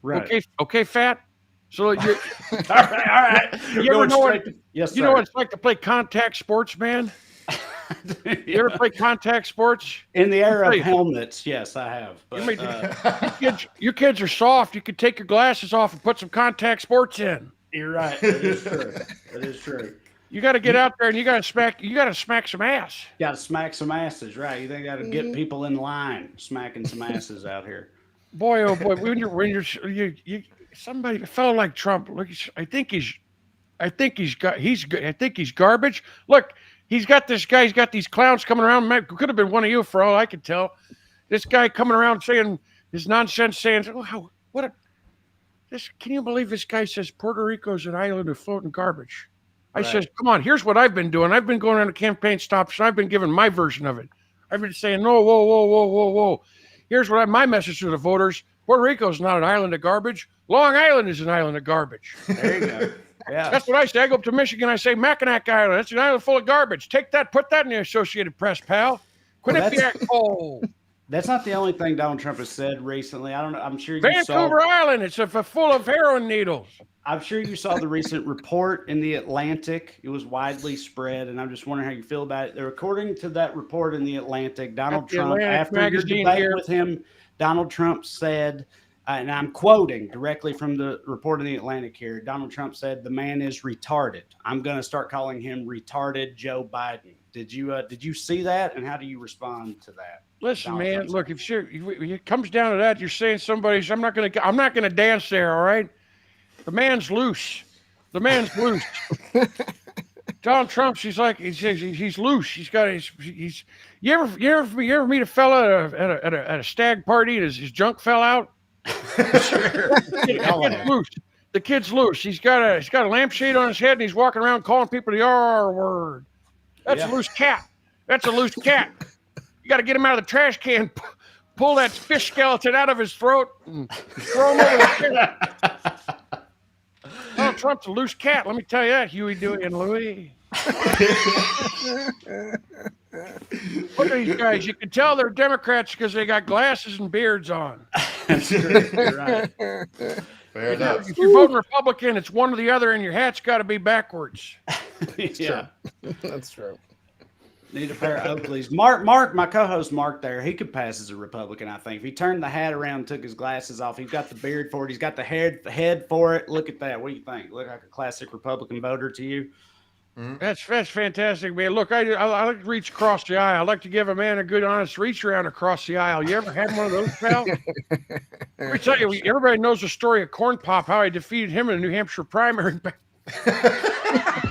Right. Okay, fat. So you all right. You ever know what? Yes, you know what it's like to play contact sports, man? You ever play contact sports? In the era of helmets, yes, I have. But, your kids are soft. You could take your glasses off and put some contact sports in. You're right. That is true. That is true. You got to get out there and you got to smack some ass. Got to smack some asses, right? You think got to get people in line, smacking some asses out here. Boy, oh boy, a fellow like Trump. Look, I think he's garbage. Look. He's got this guy. He's got these clowns coming around. Could have been one of you for all I could tell. This guy coming around saying his nonsense, saying, "Oh, can you believe this guy says Puerto Rico's an island of floating garbage?" I says, "Come on, here's what I've been doing. I've been going on a campaign stops, and I've been giving my version of it. I've been saying, no, whoa. Here's my message to the voters: Puerto Rico's not an island of garbage. Long Island is an island of garbage." There you go. Yeah, that's what I say. I go up to Michigan. I say Mackinac Island. That's an island full of garbage. Take that. Put that in the Associated Press, pal. That's not the only thing Donald Trump has said recently. I don't know. I'm sure Vancouver Island. It's full of heroin needles. I'm sure you saw the recent report in the Atlantic. It was widely spread, and I'm just wondering how you feel about it. According to that report in the Atlantic, Donald Trump, after your debate with him, Donald Trump said, and I'm quoting directly from the report in the Atlantic here, Donald Trump said, the man is retarded. I'm going to start calling him retarded Joe Biden. Did you see that, and how do you respond to that? Listen, Donald man, look, if it comes down to that, you're saying somebody's, I'm not going to dance there, all right? The man's loose. Donald Trump, he's loose. He's got he's you ever meet a fella at a stag party and his junk fell out? The kid's loose. He's got a lampshade on his head and he's walking around calling people the R word. That's a loose cat. That's a loose cat. You got to get him out of the trash can, pull that fish skeleton out of his throat, and throw him over the kid. Donald Trump's a loose cat. Let me tell you that, Huey, Dewey, and Louie. Look at these guys. You can tell they're Democrats because they got glasses and beards on. That's true. You're right. Fair enough. If you're voting Republican, it's one or the other, and your hat's got to be backwards. Yeah, that's true. Need a pair of Oakleys. Mark, my co-host Mark there, he could pass as a Republican, I think. If he turned the hat around and took his glasses off, he's got the beard for it. He's got the head for it. Look at that. What do you think? Look like a classic Republican voter to you? Mm-hmm. That's fantastic, man. Look, I like to reach across the aisle. I like to give a man a good, honest reach around across the aisle. You ever had one of those, pal? Let me tell you, everybody knows the story of Corn Pop, how I defeated him in the New Hampshire primary.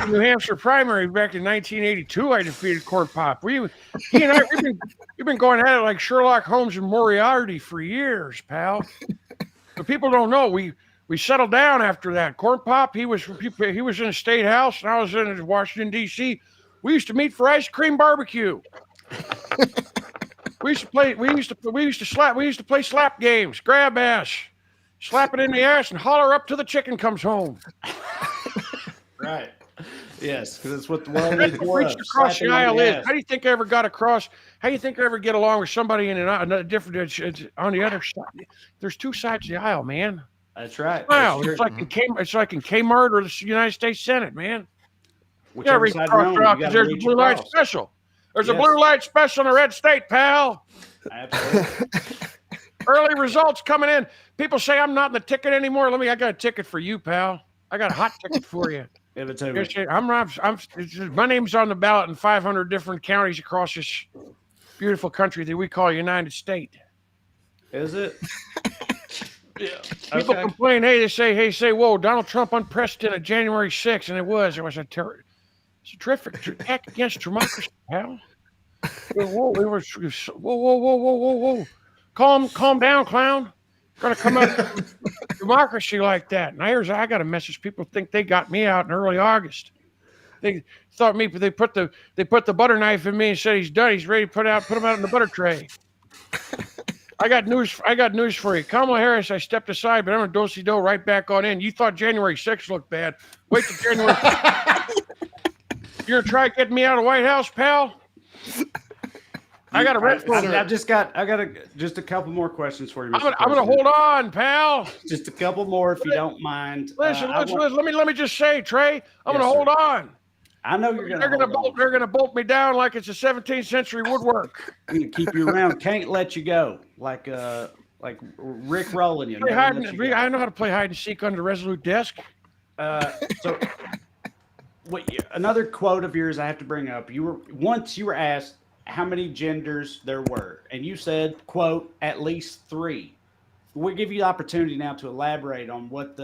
New Hampshire primary back in 1982, I defeated Corn Pop. He and I, we've been going at it like Sherlock Holmes and Moriarty for years, pal. But people don't know we settled down after that. Corn Pop, he was in the State House, and I was in Washington D.C. We used to meet for ice cream barbecue. We used to play slap games, grab ass, slap it in the ass, and holler up till the chicken comes home. Right. Yes, because it's what the world needs more of. Across the aisle is. How do you think I ever got across? How do you think I ever get along with somebody in another different? On the other side, there's two sides of the aisle, man. That's right. Wow, it's like in Kmart or the United States Senate, man. Whichever side you're on, there's a blue light special. There's a blue light special in a red state, pal. Absolutely. Early results coming in. People say I'm not in the ticket anymore. I got a ticket for you, pal. I got a hot ticket for you. Give it to me. My name's on the ballot in 500 different counties across this beautiful country that we call United States. Is it? Yeah. People Okay. complain. They say, whoa, Donald Trump unprecedented January 6th, and it was a terrific attack against democracy, pal. Whoa. Calm down, clown. Gonna come out of democracy like that. And I got a message. People think they got me out in early August. They thought they put the butter knife in me and said he's done. He's ready to put him out in the butter tray. I got news for you. Kamala Harris, I stepped aside, but I'm gonna do right back on in. You thought January 6th looked bad. Wait till January. You're gonna try getting me out of the White House, pal? I got I got just a couple more questions for you, Mr. I'm gonna hold on, pal. Just a couple more, if you don't mind. Listen. Let me just say, Trey, I'm gonna hold on. I know you're They're gonna bolt me down like it's a 17th century woodwork. I'm gonna keep you around. Can't let you go. Like Rick rolling you. I know how to play hide and seek under Resolute desk. So, another quote of yours I have to bring up. You were asked how many genders there were, and you said, quote, at least 3. We'll give you the opportunity now to elaborate on what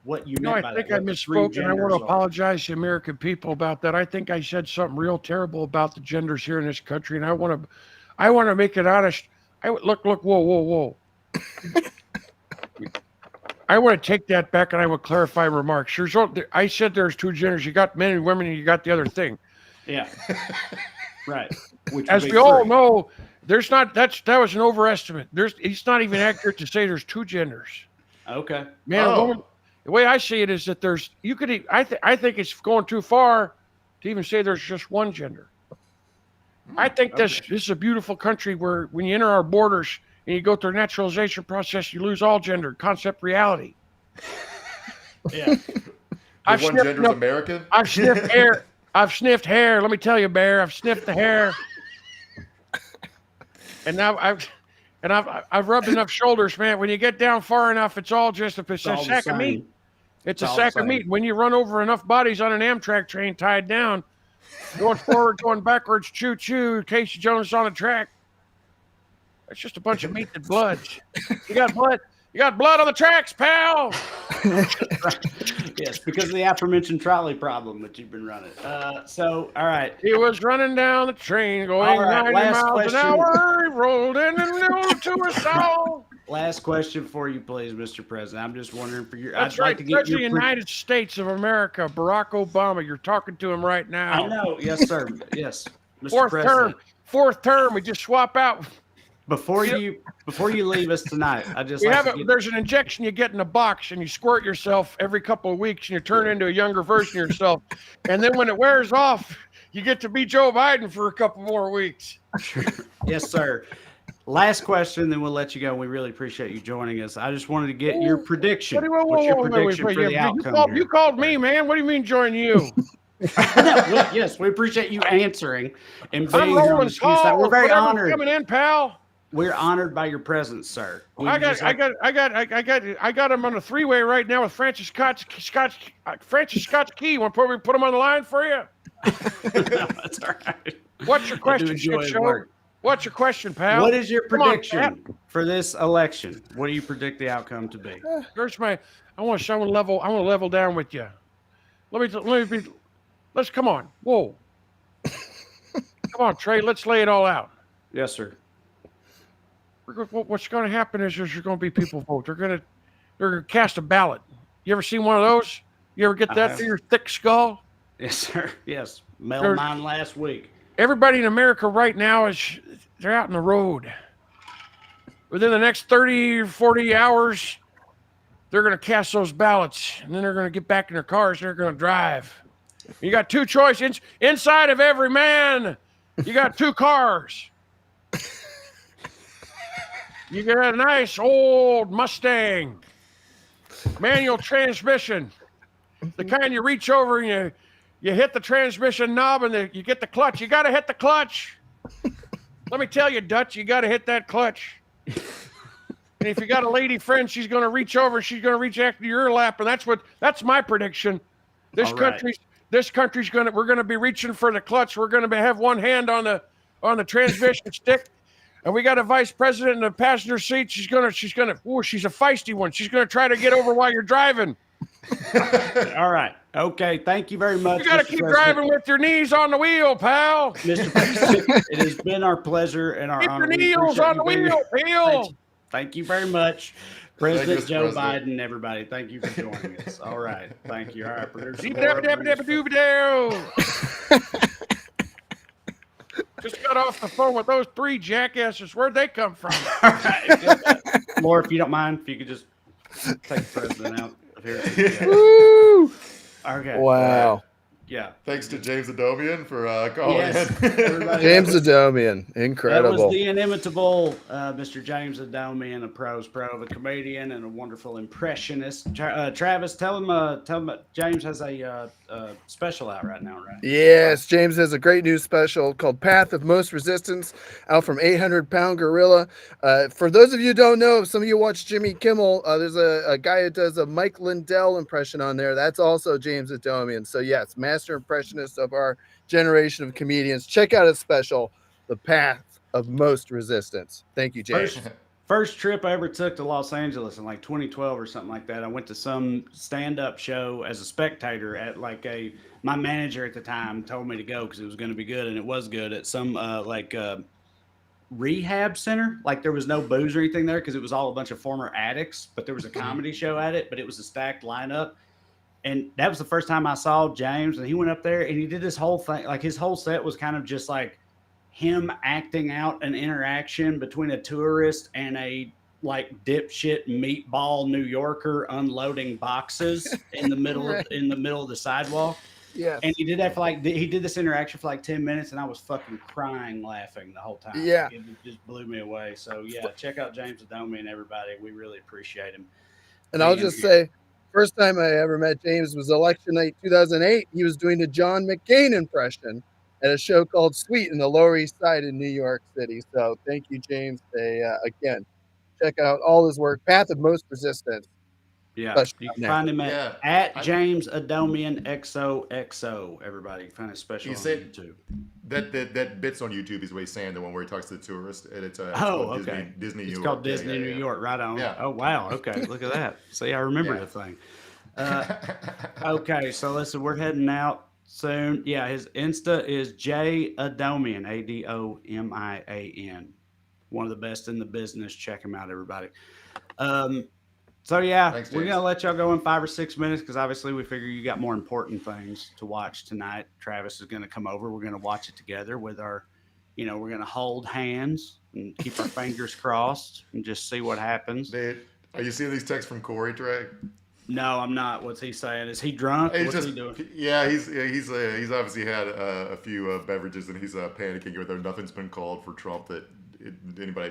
what you meant by that. I think I misspoke, and I want to apologize to the American people about that. I think I said something real terrible about the genders here in this country, and I want to make it honest. Look, whoa. I want to take that back, and I will clarify remarks. I said there's 2 genders. You got men and women, and you got the other thing. Yeah. Right. As we all know, there's not. That was an overestimate. It's not even accurate to say there's 2 genders. Okay. Man, a woman. The way I see it is that I think it's going too far to even say there's just 1 gender. I think this is a beautiful country where when you enter our borders and you go through a naturalization process, you lose all gender, concept, reality. Yeah. One gender is American? I've sniffed hair. I've sniffed hair. Let me tell you, Bear. I've sniffed the hair, and now I've rubbed enough shoulders, man. When you get down far enough, it's all just a sack of meat. It's a sack of meat. When you run over enough bodies on an Amtrak train tied down, going forward, going backwards, choo choo. Casey Jones on the track. It's just a bunch of meat and blood. You got blood. You got blood on the tracks, pal. Yes, because of the aforementioned trolley problem that you've been running. All right. He was running down the train going 90 miles an hour. He rolled in and knew to a soul. Last question for you, please, Mr. President. I'm just wondering for your. That's right. Like the United States of America, Barack Obama. You're talking to him right now. I know. Yes, sir. Yes, Mr. President. Fourth term. We just swap out. Before you leave us tonight, there's an injection you get in a box and you squirt yourself every couple of weeks and you turn into a younger version of yourself. And then when it wears off, you get to be Joe Biden for a couple more weeks. Yes, sir. Last question, then we'll let you go. We really appreciate you joining us. I just wanted to get your prediction. What's your prediction for the outcome? You called me, man. What do you mean join you? Yes, we appreciate you answering and being here on the Skews. We're very honored. Coming in, pal. We're honored by your presence, sir. I got him on a 3-way right now with Francis Scott's Key. Want to put him on the line for you? No, that's all right. What's your question, shit show? What's your question, pal? What is your prediction for this election? What do you predict the outcome to be? Here's I want to level down with you. Let's come on. Whoa. Come on, Trey. Let's lay it all out. Yes, sir. What's going to happen is there's going to be people vote. They're going to cast a ballot. You ever seen one of those? You ever get that through your thick skull? Yes, sir. Yes. Mailed mine last week. Everybody in America right now they're out on the road. Within the next 30 or 40 hours, they're going to cast those ballots, and then they're going to get back in their cars, and they're going to drive. You got 2 choices. Inside of every man, you got 2 cars. You get a nice old Mustang, manual transmission, the kind you reach over and you hit the transmission knob and you get the clutch. You got to hit the clutch. Let me tell you, Dutch, you got to hit that clutch. And if you got a lady friend, she's going to reach over. She's going to reach after your lap, and that's my prediction. This All right. country's we're going to be reaching for the clutch. We're going to have one hand on the transmission stick, and we got a vice president in the passenger seat. She's a feisty one. She's going to try to get over while you're driving. All right. Okay. Thank you very much. You got to Mr. keep President. driving with your knees on the wheel, pal. Mr. President, it has been our pleasure and our Keep honor. your We knees appreciate on you the being wheel, here. pal. Thank you very much. President Mr. Joe President. Biden, everybody. Thank you for joining us. All right. Thank you. All right. Producer Dabba, Laura, dabba, bring us- dabba, dooba, doo. Just got off the phone with those three jackasses. Where'd they come from? All right. Laura, if you don't mind, if you could just take the president out of here. Yeah. Woo! Okay. Wow. Yeah. Thanks to James Adomian for calling Yes. in. Everybody, James that was- Adomian, That incredible. was the inimitable Mr. James Adomian, a pro's pro, a comedian and a wonderful impressionist. Travis, tell him James has a special out right now, right? Yes, James has a great new special called Path of Most Resistance, out from 800-Pound Gorilla. For those of you who don't know, if some of you watch Jimmy Kimmel, there's a guy who does a Mike Lindell impression on there. That's also James Adomian. So yes, master impressionist of our generation of comedians. Check out his special, The Path of Most Resistance. Thank you, James. First trip I ever took to Los Angeles in like 2012 or something like that. I went to some stand-up show as a spectator at my manager at the time told me to go because it was going to be good, and it was good at some rehab center. Like there was no booze or anything there because it was all a bunch of former addicts, but there was a comedy show at it, but it was a stacked lineup. And that was the first time I saw James, and he went up there and he did this whole thing. Like his whole set was kind of just like him acting out an interaction between a tourist and a like dipshit meatball New Yorker unloading boxes in the middle Right. in the middle of the sidewalk. Yes. And he did that for he did this interaction for like 10 minutes, and I was fucking crying laughing the whole time. Yeah. Like, it just blew me away. So yeah, check out James Adomian, everybody. We really appreciate him. And I'll being just here. say, first time I ever met James was election night 2008. He was doing a John McCain impression at a show called Sweet in the Lower East Side in New York City. So thank you, James. Again, check out all his work. Path of Most Resistance. Yeah, Special you can now. find him Yeah. at James Adomian XOXO. Everybody, you can find his special You on said- YouTube. That bit's on YouTube is what he's saying, the one where he talks to the tourist, and it's Oh, called okay. Disney New It's York. called Yeah, Disney yeah, New yeah. York. Right on. Yeah. Oh wow. Okay, look at that. See, I remember Yeah. the thing. Okay, so listen, we're heading out soon. Yeah, his Insta is J Adomian, Adomian. One of the best in the business. Check him out, everybody. So yeah, Thanks, we're James. gonna let y'all go in 5 or 6 minutes because obviously we figure you got more important things to watch tonight. Travis is gonna come over. We're gonna watch it together with our, we're gonna hold hands and keep our fingers crossed and just see what happens. Dude, are you seeing these texts from Corey, Trey? No, I'm not. What's he saying? Is he drunk? He's What's just, he doing? yeah, he's obviously had a few beverages, and he's panicking whether nothing's been called for Trump that nobody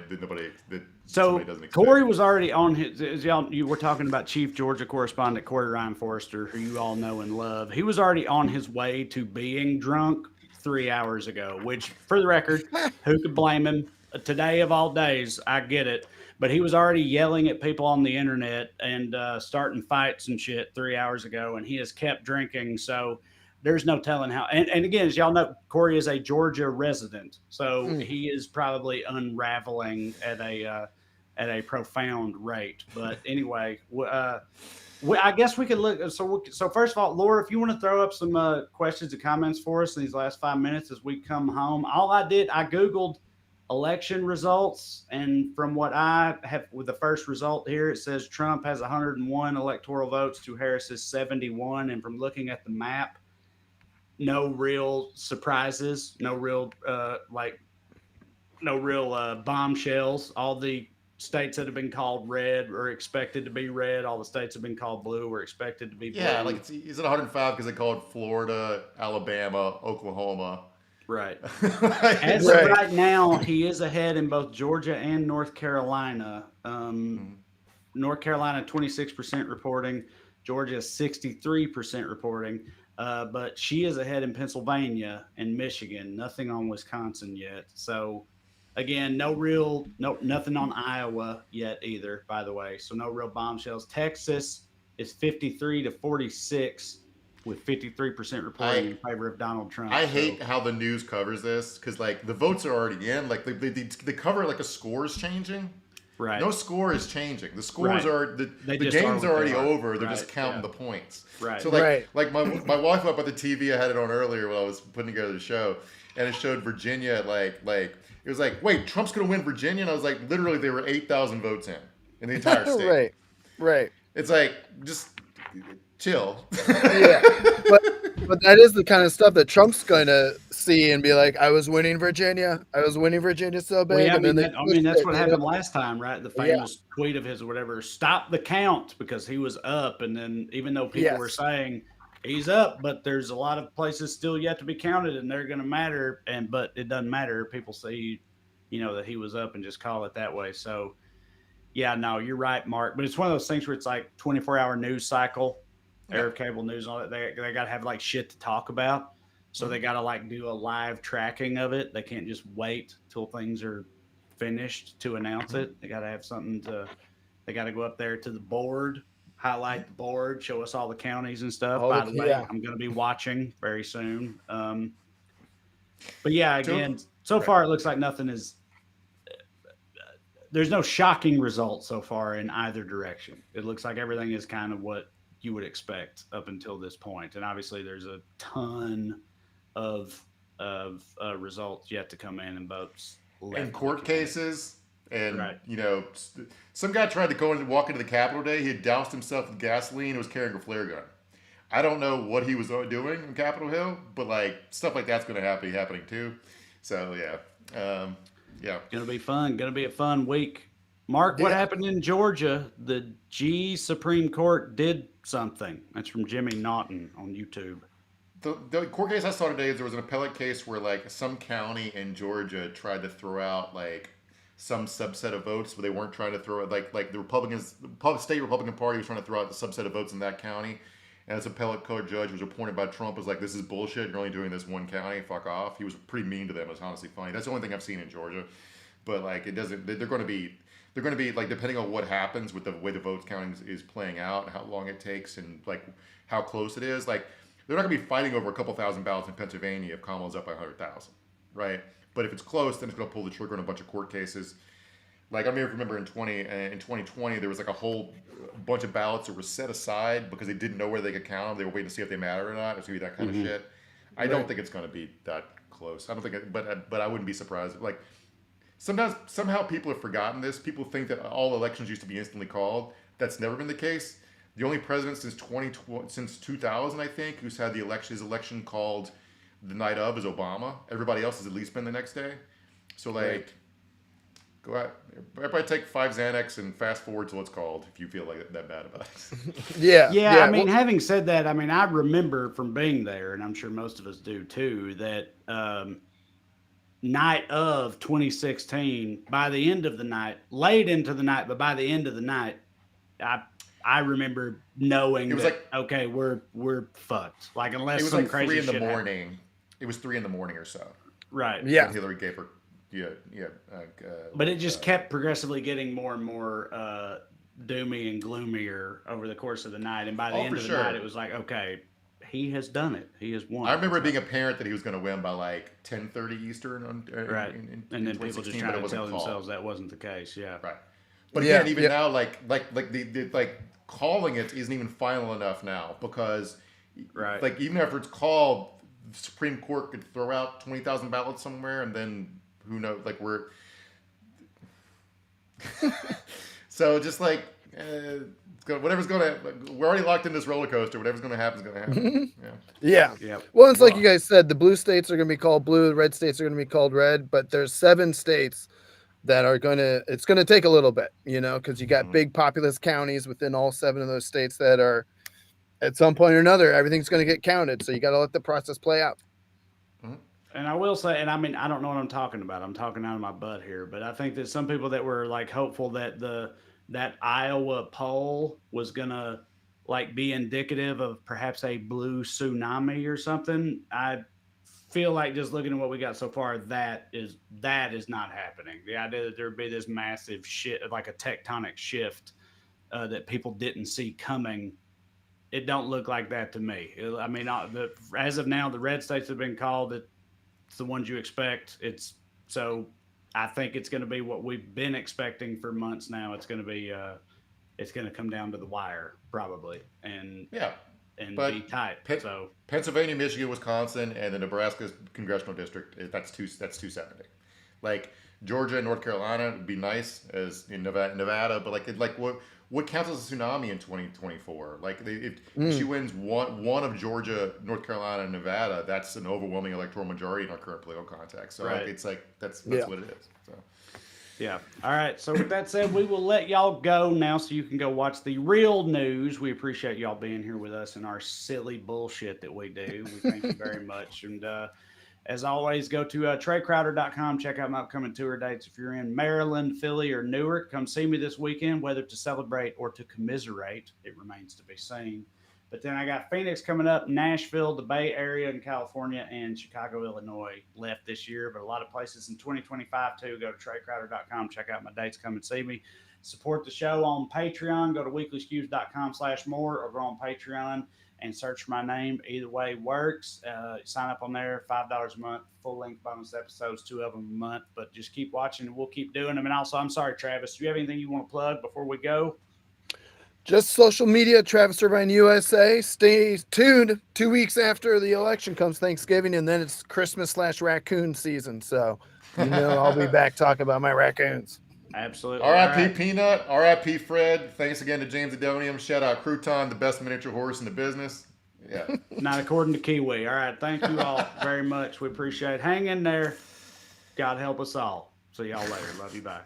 that So somebody doesn't expect. Corey was already on his. As y'all, you were talking about Chief Georgia correspondent Corey Ryan Forrester, who you all know and love. He was already on his way to being drunk 3 hours ago. Which, for the record, who could blame him? Today of all days, I get it. But he was already yelling at people on the internet and starting fights and shit 3 hours ago, and he has kept drinking. So there's no telling how. And again, as y'all know, Corey is a Georgia resident, so he is probably unraveling at a profound rate. But anyway, I guess we could look. So first of all, Laura, if you want to throw up some questions and comments for us in these last 5 minutes as we come home. All I did, I Googled election results, and from what I have with the first result here, it says Trump has 101 electoral votes to Harris's 71. And from looking at the map, no real surprises, no real bombshells. All the states that have been called red are expected to be red. All the states that have been called blue were expected to be blue. Yeah, like he's at 105 because they called Florida, Alabama, Oklahoma. Right. Like, As Right. of right now, he is ahead in both Georgia and North Carolina. North Carolina 26% reporting, Georgia 63% reporting, but she is ahead in Pennsylvania and Michigan. Nothing on Wisconsin yet. So Again, nothing on Iowa yet either, by the way. So no real bombshells. Texas is 53-46 with 53% reporting I in favor of Donald Trump. I So hate how the news covers this because like the votes are already in. Like they cover it like a score is changing. right, No score is changing. The scores right. are They the just are game's what they already are. over. They're Right. just counting Yeah. the points. Right. So Right. like my wife up on the TV. I had it on earlier while I was putting together the show, and it showed Virginia at like it was like, wait, Trump's gonna win Virginia, and I was like, literally there were 8,000 votes in the entire state. Right. Right. It's like just chill. Yeah. But that is the kind of stuff that Trump's going to see and be like, I was winning Virginia. I was winning Virginia so Well, big. yeah, And then they that's pushed what it, happened last time, right? The Yeah. famous tweet of his or whatever, stop the count, because he was up. And then even though people were Yes. saying he's up, but there's a lot of places still yet to be counted and they're going to matter. But it doesn't matter. People see, that he was up and just call it that way. So, yeah, no, you're right, Mark. But it's one of those things where it's like 24-hour news cycle, Arab cable news, all that. They got to have like shit to talk about. So they got to like do a live tracking of it. They can't just wait till things are finished to announce it. They got to have something they got to go up there to the board, highlight the board, show us all the counties and stuff. All By the- the way, yeah. I'm going to be watching very soon. But yeah, So- again, so far it looks like nothing is. There's no shocking results so far in either direction. It looks like everything is kind of what you would expect up until this point, and obviously there's a ton of results yet to come in votes left In to court be counted. cases, and Right. some guy tried to go and walk into the Capitol today. He had doused himself with gasoline and was carrying a flare gun. I don't know what he was doing in Capitol Hill, but like stuff like that's going to be happening too. So yeah. Gonna be fun. Gonna be a fun week. Mark, what Yeah. happened in Georgia? The Supreme Court did something. That's from Jimmy Naughton on YouTube. The court case I saw today is there was an appellate case where like some county in Georgia tried to throw out like some subset of votes, but they weren't trying to throw it like the state Republican Party was trying to throw out the subset of votes in that county. And this appellate court judge was appointed by Trump was like, this is bullshit. You're only doing this one county. Fuck off. He was pretty mean to them. It was honestly funny. That's the only thing I've seen in Georgia. But like, it doesn't. They're going to be like depending on what happens with the way the vote counting is playing out, and how long it takes, and like how close it is. Like they're not going to be fighting over a couple thousand ballots in Pennsylvania if Kamala's up by 100,000, right? But if it's close, then it's going to pull the trigger on a bunch of court cases. Like I remember in 2020 there was like a whole bunch of ballots that were set aside because they didn't know where they could count them. They were waiting to see if they mattered or not. It's gonna be that kind of shit. I don't think it's gonna be that close. I don't think, but I wouldn't be surprised. Like somehow people have forgotten this. People think that all elections used to be instantly called. That's never been the case. The only president since 2000, I think, who's had his election called the night of is Obama. Everybody else has at least been the next day. So like. Right. Go out. Everybody take 5 Xanax and fast forward till it's called if you feel like that bad about it. Yeah. Yeah, I mean, well, having said that, I mean, I remember from being there, and I'm sure most of us do too, that night of 2016, by the end of the night, late into the night, but by the end of the night, I remember knowing It was that, like- okay, we're fucked. Like unless It was some like crazy 3 in the shit happened. morning. It was 3 in the morning or so. Right. Yeah. When Hillary gave her. But it just kept progressively getting more and more doomy and gloomier over the course of the night. And by the Oh, end for of the sure. night, it was like, okay, he has done it. He has won. I remember being apparent that he was going to win by like 10:30 Eastern right. in And then people just 2016, trying but it to wasn't tell called. themselves that wasn't the case. Yeah. Right. But Yeah, again, even yeah. now, like the calling it isn't even final enough now because, Right. like even after it's called, the Supreme Court could throw out 20,000 ballots somewhere, and then who knows? Like we're so just like whatever's going to, we're already locked in this roller coaster. Whatever's going to happen is going to happen. Yeah. Yeah. Yep. Well, it's like you guys said, the blue states are going to be called blue, the red states are going to be called red, but there's 7 states that are it's going to take a little bit, because you got big populous counties within all 7 of those states that are at some point or another, everything's going to get counted. So you got to let the process play out. And I will say, and I mean, I don't know what I'm talking about. I'm talking out of my butt here, but I think that some people that were like hopeful that that Iowa poll was gonna like be indicative of perhaps a blue tsunami or something. I feel like just looking at what we got so far, that is not happening. The idea that there'd be this massive shit, like a tectonic shift that people didn't see coming, it don't look like that to me. I mean, as of now, the red states have been called. It's the ones you expect. So I think it's going to be what we've been expecting for months now. It's going to be it's going to come down to the wire probably, and be tight. So Pennsylvania, Michigan, Wisconsin, and the Nebraska congressional district, that's 270. Like Georgia and North Carolina would be nice as in Nevada, but like what counts as a tsunami in 2024? Like if she wins one of Georgia, North Carolina, and Nevada, that's an overwhelming electoral majority in our current political context. So Right. it's like that's Yeah. what it is. So. yeah. All right. So with that said, we will let y'all go now so you can go watch the real news. We appreciate y'all being here with us and our silly bullshit that we do. We thank you very much. And as always, go to TreyCrowder.com. Check out my upcoming tour dates. If you're in Maryland, Philly, or Newark, come see me this weekend, whether to celebrate or to commiserate. It remains to be seen. But then I got Phoenix coming up, Nashville, the Bay Area in California, and Chicago, Illinois left this year. But a lot of places in 2025 too. Go to TreyCrowder.com. Check out my dates. Come and see me. Support the show on Patreon. Go to weeklyskews.com/more or go on Patreon and search my name. Either way works. Sign up on there, $5 a month, full-length bonus episodes, 2 of them a month. But just keep watching, and we'll keep doing them. And also, I'm sorry, Travis, do you have anything you want to plug before we go? Just social media, Travis Irvine USA. Stay tuned. 2 weeks after the election comes Thanksgiving, and then it's Christmas/raccoon season. So, I'll be back talking about my raccoons. Absolutely. R.I.P. All right. Peanut. R.I.P. Fred. Thanks again to James Adonium. Shout out Crouton, the best miniature horse in the business. Yeah. Not according to Kiwi. All right. Thank you all very much. We appreciate it. Hang in there. God help us all. See y'all later. Love you. Bye.